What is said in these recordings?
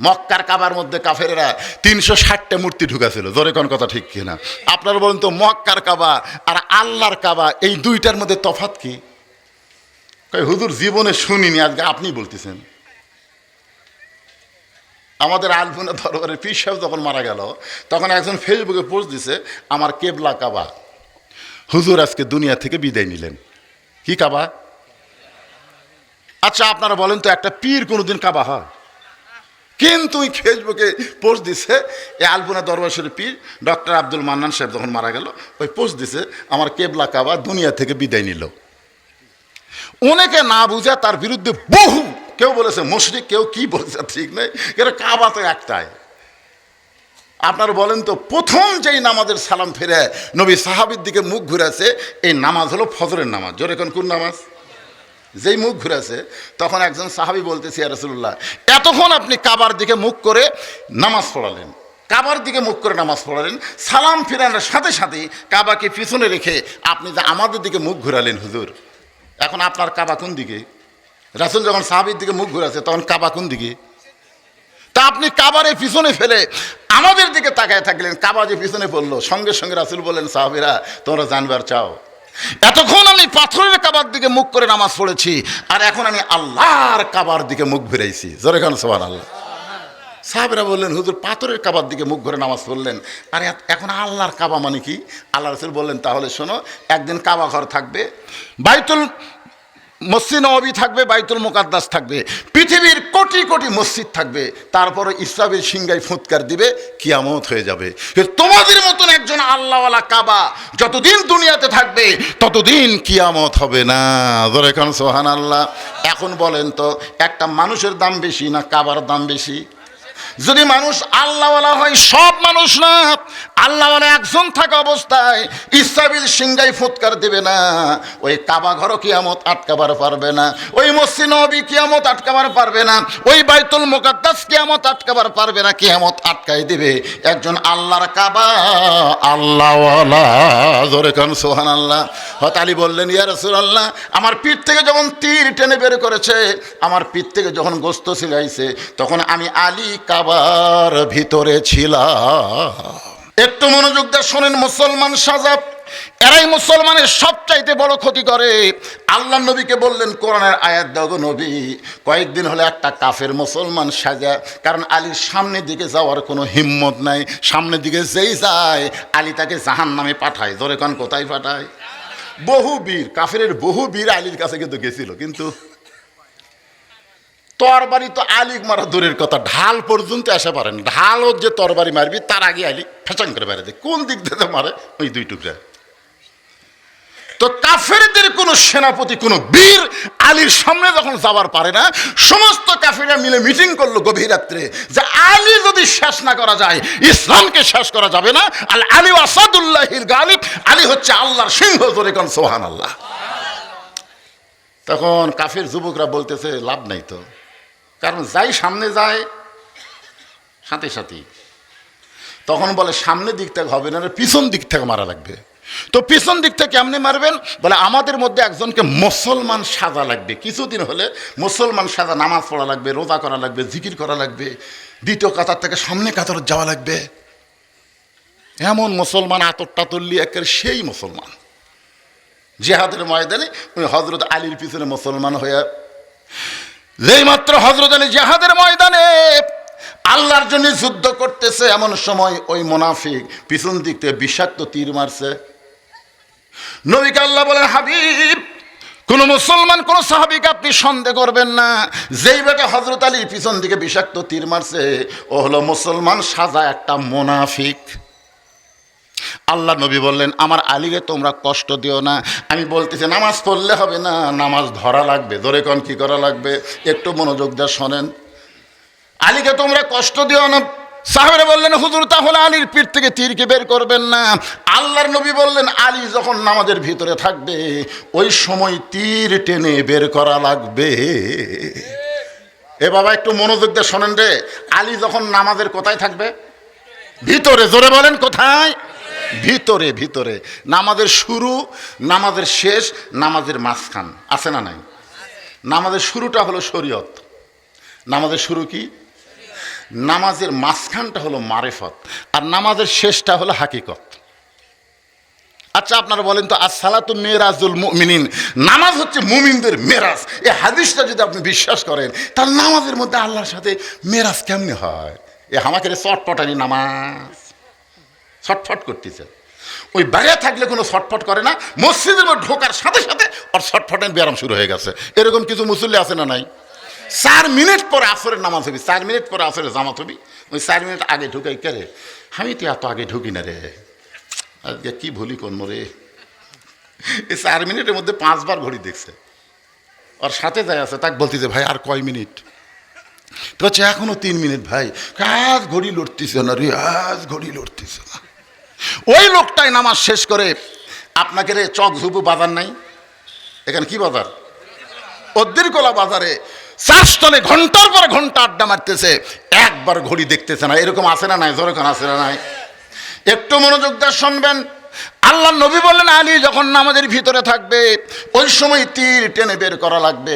মক্কার কাবার মধ্যে কাফেরেরা 360টা মূর্তি ঢুকাছিল, জোরে কোন কথা ঠিক কিনা? আপনারা বলেন তো মক্কার কাবা আর আল্লাহর কাবা এই দুইটার মধ্যে তফাৎ কি? হুজুর জীবনে শুনিনি, আজকে আপনি বলতেছেন। আমাদের আলপনা দরবারের পীর সাহেব যখন মারা গেল তখন একজন ফেসবুকে পোস্ট দিছে, আমার কেবলা কাবা। হুজুর আজকে দুনিয়া থেকে বিদায় নিলেন। কি কাবা? আচ্ছা আপনারা বলেন তো একটা পীর কোনোদিন কাবা হয়? কিন্তু ওই ফেসবুকে পোস্ট দিছে, এই আলপনা দরবার শরীফ পীর ডক্টর আব্দুল মান্নান সাহেব যখন মারা গেল ওই পোস্ট দিছে, আমার কেবলা কাবা দুনিয়া থেকে বিদায় নিল। অনেকে না বুঝে তার বিরুদ্ধে বহু, কেউ বলেছে মুশরিক, কেউ কি বলেছে ঠিক নেই, কিন্তু কাবা তো একটাই। আপনারা বলেন তো প্রথম যেই নামাজের সালাম ফিরে নবী সাহাবীর দিকে মুখ ঘুরেছে এই নামাজ হলো ফজরের নামাজ। জোরে কোন নামাজ? যেই মুখ ঘুরেছে তখন একজন সাহাবী বলতেছে, ইয়া রাসূলুল্লাহ এতক্ষণ আপনি কাবার দিকে মুখ করে নামাজ পড়ালেন, কাবার দিকে মুখ করে নামাজ পড়ালেন, সালাম ফিরানোর সাথে সাথে কাবাকে পিছনে রেখে আপনি যে আমাদের দিকে মুখ ঘুরালেন হুজুর, এখন আপনার কাবা কোন দিকে? রাসূল যখন সাহাবীর দিকে মুখ ঘুরাছে তখন কাবা কোন দিকে? তা আপনি কাবারে পিছনে ফেলে আমাদের দিকে তাকায় থাকলেন, কাবা যে পিছনে পড়লো, সঙ্গে সঙ্গে রাসূল বললেন, সাহাবীরা তোমরা জানবার চাও, এতক্ষণ আমি পাথরের কাবার দিকে মুখ করে নামাজ পড়েছি আর এখন আমি আল্লাহর কাবার দিকে মুখ ঘুরাইছি। জোরে খান সুবহানাল্লাহ। সাহাবীরা বললেন, হুজুর পাথরের কাবার দিকে মুখ ঘুরে নামাজ পড়লেন আর এখন আল্লাহর কাবা মানে কি? আল্লাহ রাসূল বললেন, তাহলে শোনো, একদিন কাবা ঘর থাকবে, বাইতুল মসজিদ নববী থাকবে, বাইতুল মুকাদ্দাস থাকবে, পৃথিবীর কোটি কোটি মসজিদ থাকবে, তারপরে ইসরাফিল সিংহায় ফুৎকার দিবে, কিয়ামত হয়ে যাবে। তোমাদের মতন একজন আল্লাহওয়ালা কাবা যতদিন দুনিয়াতে থাকবে ততদিন কিয়ামত হবে না। জোরে কান সুবহানাল্লাহ। এখন বলেন তো একটা মানুষের দাম বেশি না কাবার দাম বেশি? যদি মানুষ আল্লাহওয়ালা হয়, সব মানুষ না, আল্লাহওয়ালা একজন থাকা অবস্থায় ইসরাফিল সিংহায় ফুৎকার দেবে না, ওই কাবা ঘরও কিয়ামত আটকাবার পারবে না, ওই মসজিদ নববী কিয়ামত আটকাবার পারবে না, ওই বাইতুল মুকাদ্দাস কিয়ামত আটকাবার পারবে না, কিয়ামত আটকাই দেবে একজন আল্লাহর কাবা আল্লাহওয়ালা। জোরে কান সুবহানাল্লাহ। হযরত আলী বললেন, ইয়া রাসূলুল্লাহ আমার পিঠ থেকে যখন তীর টেনে বের করেছে, আমার পিঠ থেকে যখন গোশত ছিলাইছে, তখন আমি আলী কাবার ভিতরে ছিলাম। একটু মনোযোগ দিয়ে শোনেন মুসলমান সাজাব, এরাই মুসলমানের সবচাইতে বড় ক্ষতি করে। আল্লাহ নবীকে বললেন, কোরআনের আয়াত দাও গো নবী। কয়েকদিন হলে একটা কাফের মুসলমান সাজা, কারণ আলীর সামনের দিকে যাওয়ার কোনো হিম্মত নাই, সামনের দিকে যেই যায় আলী তাকে জাহান্নামে পাঠায়। ধরে কোন কোথায় পাঠায়? বহু বীর কাফেরের বহু বীর আলীর কাছে কিন্তু গেছিল, কিন্তু তরবারি তো আলী মারা দূরের কথা, ঢাল পর্যন্ত আসা পারেন। ঢালও যে তরবারি মারবি তার আগে আলী ফেচাং করে বেড়ে দেয়, কোন দিক থেকে মারে ওই দুই টুকরা। তো কাফেরদের কোনো সেনাপতি, কোনো বীর আলীর সামনে যখন যাবার পারে না, সমস্ত কাফেররা মিলে মিটিং করলো গভীর রাত্রে যে আলী যদি শেষ না করা যায় ইসলামকে শেষ করা যাবে না। আল আলী আসাদুল্লাহিল গালিব, আলী হচ্ছে আল্লাহর সিংহ। জোরে কোন সুবহানাল্লাহ। তখন কাফের যুবকরা বলতেছে লাভ নাই তো, কারণ যাই সামনে যায় সাথে সাথেই। তখন বলে সামনের দিক থেকে হবে না, পিছন দিক থেকে মারা লাগবে। তো পিছন দিক থেকে কেমনি মারবেন? বলে আমাদের মধ্যে একজনকে মুসলমান সাজা লাগবে, কিছুদিন হলে মুসলমান সাজা, নামাজ পড়া লাগবে, রোজা করা লাগবে, জিকির করা লাগবে, দ্বিতীয় কাতার থেকে সামনে কাতার যাওয়া লাগবে। এমন মুসলমান আতর টাতল্লি একের সেই মুসলমান জিহাদের ময়দানে ওই হযরত আলীর পিছনে মুসলমান হয়ে, যেই মাত্র হযরত আলী জিহাদের ময়দানে আল্লাহর জন্য যুদ্ধ করতেছে, এমন সময় ওই মুনাফিক পিছন দিক থেকে বিষাক্ত তীর মারছে। নবীকে আল্লাহ বলেন, হাবিব কোন মুসলমান কোন সাহাবীকে আপনি সন্দেহ করবেন না, যেই বেটা হযরত আলীর পিছন দিকে বিষাক্ত তীর মারছে ও হলো মুসলমান সাজা একটা মুনাফিক। আল্লাহ নবী বললেন, আমার আলীকে তোমরা কষ্ট দিও না। আমি বলতেছি নামাজ পড়লে হবে না, নামাজ ধরা লাগবে। ধরে কোন কি করা লাগবে? একটু মনোযোগ দিয়ে শোনেন। আলীকে তোমরা কষ্ট দিও না। সাহাবারা বললেন, হুজুর তাহলে আলীর পিঠ থেকে তীরকে বের করবেন না। আল্লাহর নবী বললেন, আলী যখন নামাজের ভিতরে থাকবে ওই সময় তীর টেনে বের করা লাগবে। এ বাবা একটু মনোযোগ দিয়ে শোনেন রে। আলী যখন নামাজের কোথায় থাকবে? ভিতরে। জোরে বলেন কোথায়? ভিতরে। ভিতরে নামাজের শুরু, নামাজের শেষ, নামাজের মাঝখান আছে না নাই? নামাজের শুরুটা হলো শরীয়ত। নামাজের শুরু কি? নামাজের মাঝখানটা হলো মারেফত, আর নামাজের শেষটা হলো হাকিকত। আচ্ছা আপনারা বলেন তো, আসসালাতু মেরাজুল মুমিনিন, নামাজ হচ্ছে মুমিনদের মেরাজ। এই হাদিসটা যদি আপনি বিশ্বাস করেন, তাহলে নামাজের মধ্যে আল্লাহর সাথে মেরাজ কেমনে হয়? এ আমাকে চটপটানি নামাজ ছটফট করতেছে। ওই বাইরে থাকলে কোনো ছটফট করে না, মসজিদের মধ্যে ঢোকার সাথে সাথে ওর ছটফটের ব্যায়াম শুরু হয়ে গেছে। এরকম কিছু মুসল্লি আছে না নাই? 4 মিনিট পরে আসরের নামাজ হবি, 4 মিনিট পরে আসরের জামাত হবি, ওই 4 মিনিট আগে ঢুকাই কে রে, আমি তো এত আগে ঢুকি না রে, আজকে কি ভুলি করবো রে। এই 4 মিনিটের মধ্যে 5 বার ঘড়ি দেখছে, ওর সাথে যায় আছে, তাকে বলতেছে ভাই আর কয় মিনিট, তো হচ্ছে এখনো 3 মিনিট। ভাই আজ ঘড়ি লড়তেছে না রে, আজ ঘড়ি লড়তেছে না। ওই লোকটাই নামাজ শেষ করে আপনাকে রে চক ঝুপু বাজার নাই, এখানে কি বাজার, অদ্রিকলা বাজারে 4 স্থলে ঘন্টার পর ঘন্টা আড্ডা মারতেছে, একবার ঘড়ি দেখতেছে না। এরকম আছে না নাই? জোরে কোন আছে না নাই? একটু মনোযোগ দিয়ে শুনবেন। আল্লাহ নবী বললেন, আলী যখন নামাজের ভিতরে থাকবে ওই সময় তীর টেনে বের করা লাগবে।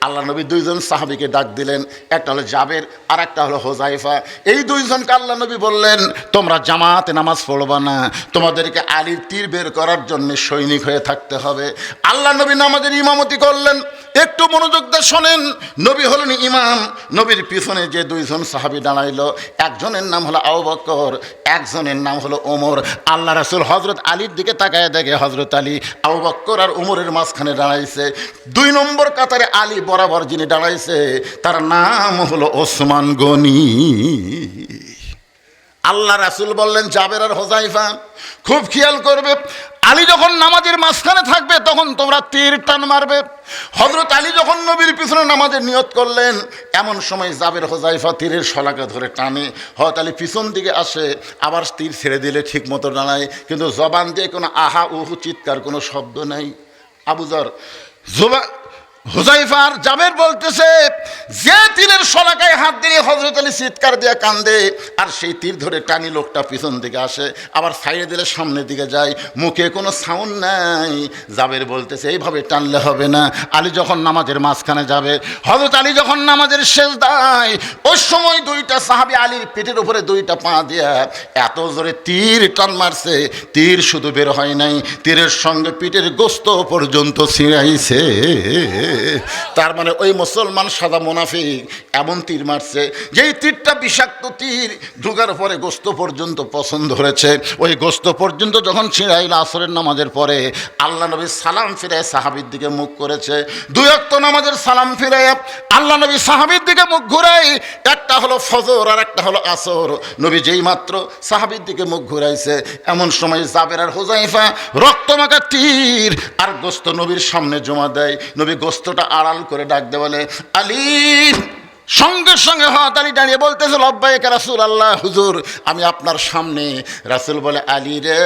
আল্লাহ নবী 2 জন সাহাবীকে ডাক দিলেন, একটা হলো জাবের আর একটা হলো হোজাইফা। এই 2 জনকে আল্লাহ নবী বললেন, তোমরা জামাতে নামাজ পড়বা না, তোমাদেরকে আলীর তীর বের করার জন্য সৈনিক হয়ে থাকতে হবে। আল্লাহ নবী নামাজের ইমামতি করলেন। একটু মনোযোগ দিয়ে শোনেন, নবী হলেন ইমাম। নবীর পিছনে যে 2 জন সাহাবী দাঁড়াইলো, একজনের নাম হলো আবু বকর, একজনের নাম হলো ওমর। আল্লাহ রাসূল হযরত আলীর দিকে তাকায় দেখে হযরত আলী আবু বকর আর ওমরের মাঝখানে দাঁড়াইছে। 2 নম্বর কাতারে আলী বরাবর যিনি দাঁড়াইছে তার নাম হলো ওসমান গনি। আল্লাহ রাসূল বললেন, জাবের আর হোজাইফা খুব খেয়াল করবে, আলী যখন নামাজের মাঝখানে থাকবে তখন তোমরা তীর টান মারবে। হযরত আলী যখন নবীর পিছনে নামাজের নিয়ত করলেন, এমন সময় জাবের হোজাইফা তীরের শলাকা ধরে টানে। হযরত আলী পিছন দিকে আসে, আবার তীর ছেড়ে দিলে ঠিক মতো দাঁড়ায়, কিন্তু জবান দিয়ে কোনো আহা উহু চিৎকার কোনো শব্দ নাই। আবু যর হুজাইফা আর জাবের বলতেছে, যে তীরের শলাকায় হাত দিয়ে হযরত আলী চিৎকার দিয়ে কান্দে, আর সেই তীর ধরে টানি লোকটা পিছন দিকে আসে, আবার সাইডে দিলে সামনের দিকে যায়, মুখে কোনো সাউন্ড নাই। জাবের বলতেছে, এইভাবে টানলে হবে না। আলী যখন নামাজের মাঝখানে যাবে, হযরত আলী যখন নামাজের সেজদায়, ওই সময় 2টা সাহাবী আলীর পেটের উপরে 2টা পা দিয়া এত জোরে তীর টান মারছে, তীর শুধু বের হয় নাই, তীরের সঙ্গে পিঠের গোস্ত পর্যন্ত ছিঁড়াইছে। তার মানে ওই মুসলমান সাদা মুনাফিক এমন তীর মারছে, যেই তীরটা বিষাক্ত তীর, ঢুকার পরে গোস্ত পর্যন্ত পছন্দ হয়েছে। ওই গোস্ত পর্যন্ত যখন ছিঁড়াইল আসরের নামাজের পরে, আল্লাহ নবী সালাম ফিরে সাহাবীর দিকে মুখ করেছে। 2 ওয়াক্ত নামাজের সালাম ফিরে আল্লাহ নবী সাহাবীর দিকে মুখ ঘুরাই, একটা হলো ফজর আর একটা হলো আসর। নবী যেই মাত্র সাহাবীর দিকে মুখ ঘুরাইছে, এমন সময় জাবের আর হুজাইফা রক্তমাখা তীর আর গোস্ত নবীর সামনে জমা দেয়। নবী গোস্তটা আড়াল করে ডাক দে বলে, আলী। সঙ্গে সঙ্গে হযরত আলী দাঁড়িয়ে বলতেছে, লব্বাইক রাসূলুল্লাহ, হুজুর আমি আপনার সামনে। রাসূল বলে, আলী রে,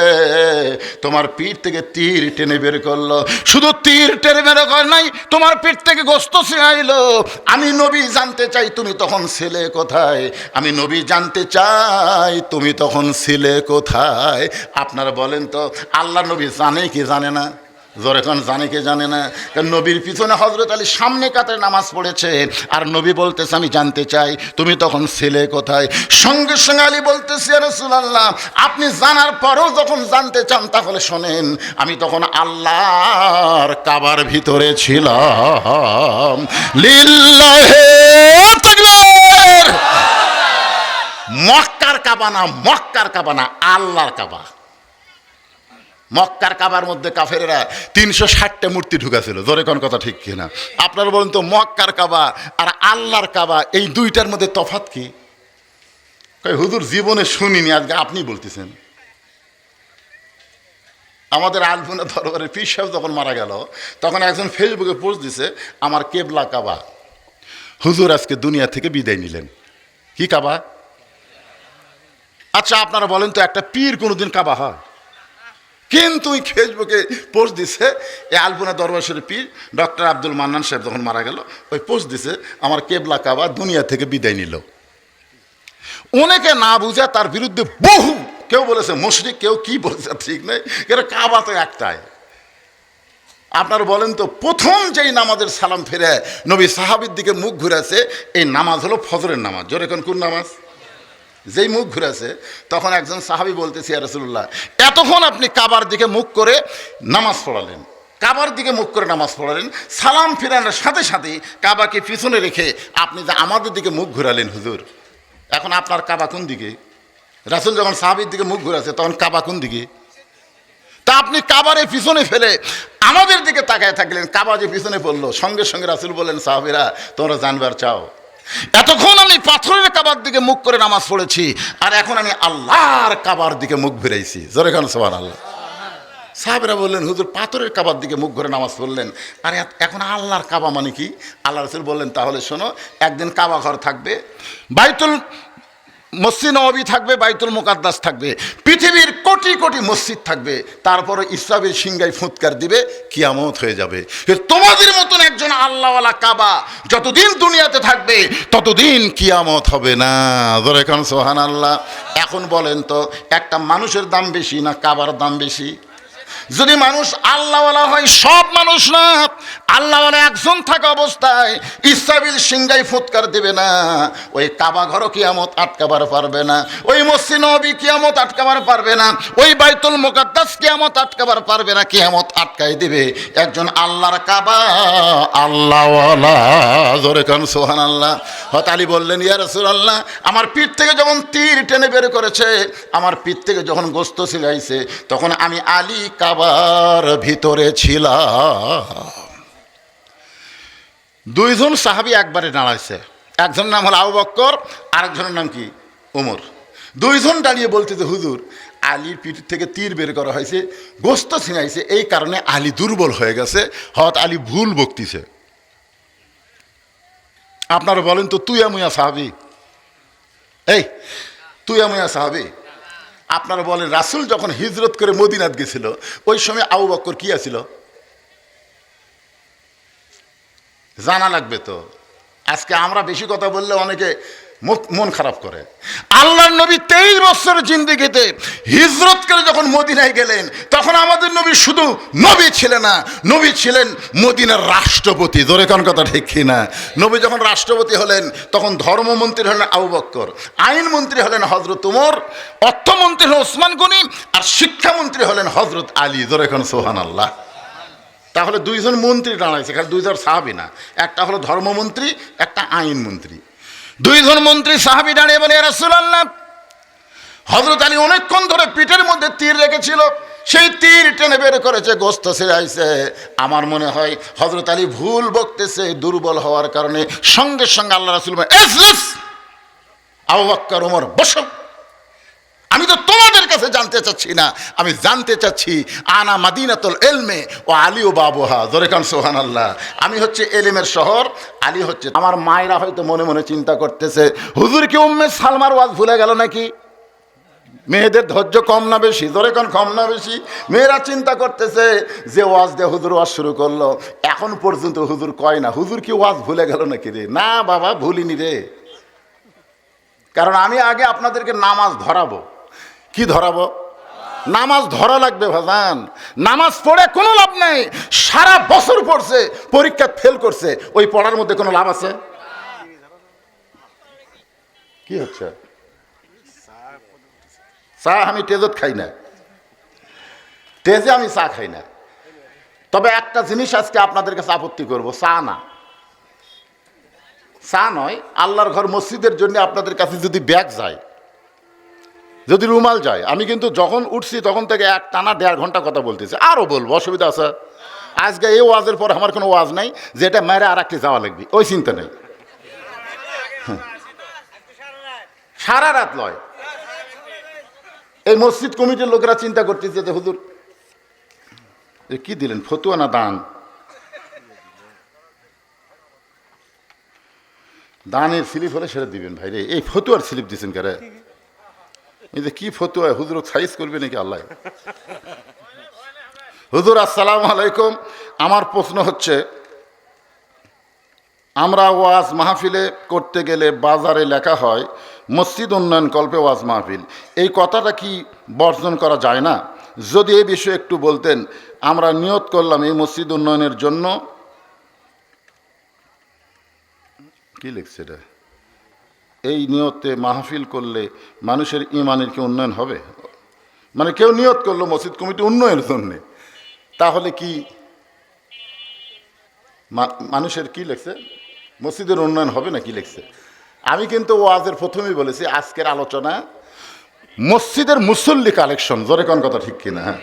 তোমার পিঠ থেকে তীর টেনে বের করলো, শুধু তীর টেনে বের করে নাই, তোমার পিঠ থেকে গোস্ত ছিঁড়াইলো। আমি নবী জানতে চাই তুমি তখন ছিলে কোথায়, আমি নবী জানতে চাই তুমি তখন ছিলে কোথায়। আপনারা বলেন তো, আল্লাহ নবী জানে কি জানে না? জোরে কোন জানে কে জানে না? কারণ নবীর পিছনে হযরত আলী সামনে কাতারে নামাজ পড়েছে, আর নবী বলতেছে আমি জানতে চাই তুমি তখন ছিলে কোথায়। সঙ্গে সঙ্গে আলী বলতেছে, ইয়া রাসূলুল্লাহ, আপনি জানার পরেও যখন জানতে চান তাহলে শোনেন, আমি তখন আল্লাহর কাবার ভিতরে ছিলাম। লিল্লাহি তাকবীর। মক্কার কাবা না, মক্কার কাবা না, আল্লাহর কাবা। মক্কার কাবার মধ্যে কাফেরেরা 360টা মূর্তি ঢুকাছিল। জোরে কোন কথা ঠিক কিনা? আপনারা বলুন তো, মক্কার কাবা আর আল্লাহর কাবা এই 2টার মধ্যে তফাৎ কি? হুজুর জীবনে শুনিনি, আজকে আপনি বলতেছেন। আমাদের আলপনা দরবারের পীর সাহেব যখন মারা গেল, তখন একজন ফেসবুকে পোস্ট দিছে, আমার কেবলা কাবা। হুজুর আজকে দুনিয়া থেকে বিদায় নিলেন। কি কাবা? আচ্ছা আপনারা বলেন তো, একটা পীর কোনোদিন কাবা হয়? কিন্তু ওই ফেসবুকে পোস্ট দিছে, এই আলপনা দরবার শরীফ পীর ডক্টর আব্দুল মান্নান সাহেব যখন মারা গেল, ওই পোস্ট দিছে, আমার কেবলা কাবা দুনিয়া থেকে বিদায় নিল। অনেকে না বুঝে তার বিরুদ্ধে বহু, কেউ বলেছে মুশরিক, কেউ কি বলেছে ঠিক নেই, কেন কাবা তো একটাই। আপনারা বলেন তো, প্রথম যেই নামাজের সালাম ফিরে নবী সাহাবীর দিকে মুখ ঘুরেছে, এই নামাজ হলো ফজরের নামাজ। জোরে কোন নামাজ? যেই মুখ ঘুরেছে তখন একজন সাহাবী বলতেছে, ইয়া রাসূলুল্লাহ, এতক্ষণ আপনি কাবার দিকে মুখ করে নামাজ পড়ালেন, কাবার দিকে মুখ করে নামাজ পড়ালেন, সালাম ফিরানোর সাথে সাথে কাবাকে পিছনে রেখে আপনি যে আমাদের দিকে মুখ ঘুরালেন হুজুর, এখন আপনার কাবা কোন দিকে? রাসূল যখন সাহাবীর দিকে মুখ ঘুরাছে তখন কাবা কোন দিকে? তা আপনি কাবারে পিছনে ফেলে আমাদের দিকে তাকায় থাকলেন, কাবা যে পিছনে পড়লো, সঙ্গে সঙ্গে রাসূল বললেন, সাহাবীরা তোমরা জানবার চাও, এতক্ষণ আমি পাথরের কাবার দিকে মুখ করে নামাজ পড়েছি, আর এখন আমি আল্লাহর কাবার দিকে মুখ ফিরাইছি। জোরে কান সুবহানাল্লাহ। সাহাবীরা বললেন, হুজুর পাথরের কাবার দিকে মুখ করে নামাজ পড়লেন, আর এখন আল্লাহর কাবা মানে কি? আল্লাহ রাসূল বললেন, তাহলে শোনো, একদিন কাবা ঘর থাকবে, বাইতুল মসজিদ নববী থাকবে, বাইতুল মুকাদ্দাস থাকবে, পৃথিবীর কোটি কোটি মসজিদ থাকবে, তারপরে ইসরাফিল সিংহায় ফুৎকার দিবে, কিয়ামত হয়ে যাবে। তোমাদের মতন একজন আল্লাহওয়ালা কাবা যতদিন দুনিয়াতে থাকবে ততদিন কিয়ামত হবে না। ধরে এখন সুবহানাল্লাহ। এখন বলেন তো, একটা মানুষের দাম বেশি না কাবার দাম বেশি? যদি মানুষ আল্লাহওয়ালা হয়, সব মানুষ না, আল্লাহওয়ালা একজন থাকা অবস্থায় ইসরাফিল সিংহায় ফুৎকার দেবে না, ওই কাবা ঘরও কিয়ামত আটকাবার পারবে না, ওই মসজিদ নববী কিয়ামত আটকাবার পারবে না, ওই বাইতুল মুকাদ্দাস কিয়ামত আটকাবার পারবে না। কিয়ামত আটকাই দিবে একজন আল্লাহর কাবা, আল্লাহওয়ালা। জোরে কান সুবহানাল্লাহ। হযরত আলী বললেন, ইয়া রাসূলুল্লাহ, আমার পিঠ থেকে যখন তীর টেনে বের করেছে, আমার পিঠ থেকে যখন গোশত ছিলাইছে, তখন আমি আলী কাবার ভিতরে ছিলাম। দুইজন সাহাবী একবারে দাঁড়াইছে, একজনের নাম হলো আবু বকর, আরেকজনের নাম কি? ওমর। দুইজন দাঁড়িয়ে বলতেছে, হুজুর, আলীর পিঠ থেকে তীর বের করা হয়েছে, গোশত ছিনাইছে, এই কারণে আলী দুর্বল হয়ে গেছে, হয়তো আলী ভুল বকতিছে। আপনারা বলেন তো, তুই আমুয়া সাহাবী, এই তুই আমুয়া সাহাবী, আপনারা বলেন, রাসূল যখন হিজরত করে মদিনাত গেছিল, ওই সময় আবু বকর কি আছিল? জানা লাগবে তো। আজকে আমরা বেশি কথা বললে অনেকে মন খারাপ করে। আল্লাহর নবী 23 বছর জিন্দেগিতে হিজরত করে যখন মদিনায় গেলেন, তখন আমাদের নবী শুধু নবী ছিলেন না, নবী ছিলেন মদিনার রাষ্ট্রপতি। জোরে কোন কথা ঠিক কিনা? নবী যখন রাষ্ট্রপতি হলেন, তখন ধর্মমন্ত্রী হলেন আবু বকর, আইনমন্ত্রী হলেন হযরত ওমর, অর্থমন্ত্রী হলেন ওসমান গনি, আর শিক্ষামন্ত্রী হলেন হযরত আলী। জোরে কোন সুবহানাল্লাহ। তাহলে দুইজন মন্ত্রী দাঁড়াইছে, খালি দুইজন সাহাবী না, একটা হলো ধর্মমন্ত্রী, একটা আইনমন্ত্রী। দুইজন মন্ত্রী সাহাবী দাঁড়িয়ে বলে, ইয়া রাসূলুল্লাহ, হযরত আলী অনেকক্ষণ ধরে পিঠের মধ্যে তীর রেখেছিল, সেই তীর টেনে বের করেছে, গোশত ছিঁড়াইছে। আমার মনে হয় হযরত আলী ভুল বকতেছে, দুর্বল হওয়ার কারণে। সঙ্গে সঙ্গে আল্লাহ রাসূল বলেন, ইজলিস, আবু বকর, ওমর, বসো। আমি তো তোমাদের কাছে জানতে চাচ্ছি না, আমি জানতে চাচ্ছি, আনা মাদিনাতুল ইলমে ও আলী ও বাবুহা। জোরে কান সুবহানাল্লাহ। আমি হচ্ছে এলেমের শহর, আলী হচ্ছে। আমার মায়েরা হয়তো মনে মনে চিন্তা করতেছে, হুজুর কি উম্মে সালমার ওয়াজ ভুলে গেল নাকি? মেয়েদের ধৈর্য কম না বেশি? জোরে কান কম না বেশি? মেয়েরা চিন্তা করতেছে যে ওয়াজ দিয়ে হুজুর ওয়াজ শুরু করলো, এখন পর্যন্ত হুজুর কয় না, হুজুর কি ওয়াজ ভুলে গেল নাকি রে? না বাবা, ভুলিনি রে। কারণ আমি আগে আপনাদেরকে নামাজ ধরাবো। কি ধরাবো? নামাজ ধরা লাগবে ভাজান। নামাজ পড়ে কোনো লাভ নেই। সারা বছর পড়ছে, পরীক্ষা ফেল করছে, ওই পড়ার মধ্যে কোনো লাভ আছে? কি হচ্ছে? চা আমি তেজত খাই না, তেজে আমি চা খাই না। তবে একটা জিনিস আজকে আপনাদের কাছে আপত্তি করব, চা না, চা নয়, আল্লাহর ঘর মসজিদের জন্য আপনাদের কাছে যদি ব্যাগ যায়, যদি রুমাল যায়, আমি কিন্তু যখন উঠছি তখন থেকে এক টানা 1.5 ঘন্টা কথা বলতেছি, আরও বলবো, অসুবিধা আছে? আজকে এই ওয়াজের পর আমার কোনো ওয়াজ নাই যেটা মেরে আর একটি যাওয়া লাগবে, ওই চিন্তা নেই। সারা রাত লয়। এই মসজিদ কমিটির লোকেরা চিন্তা করতেছে যে হুজুর কি দিলেন, ফতুয়া না দান? দানের স্লিপ হলে সেটা দিবেন ভাই রে, এই ফতুয়ার স্লিপ দিচ্ছেন কারে? এই যে কি ফতুয়া, হুজুর সাইজ করবে নাকি আল্লাহ? হুজুর আসসালামু আলাইকুম। আমার প্রশ্ন হচ্ছে, আমরা ওয়াজ মাহফিলে করতে গেলে বাজারে লেখা হয় মসজিদ উন্নয়ন কল্পে ওয়াজ মাহফিল, এই কথাটা কি বর্জন করা যায় না? যদি এই বিষয়ে একটু বলতেন। আমরা নিয়ত করলাম এই মসজিদ উন্নয়নের জন্য। কি লিখছে এটা? এই নিয়তে মাহফিল করলে মানুষের ইমানের কি উন্নয়ন হবে? মানে কেউ নিয়ত করলো মসজিদ কমিটি উন্নয়নের জন্যে, তাহলে কি মানুষের কি লেখছে, মসজিদের উন্নয়ন হবে না কি লেখছে? আমি কিন্তু ওয়াজের প্রথমেই বলেছি আজকের আলোচনা মসজিদের মুসল্লি কালেকশন, জোরে কোন কথা ঠিক কিনা? হ্যাঁ,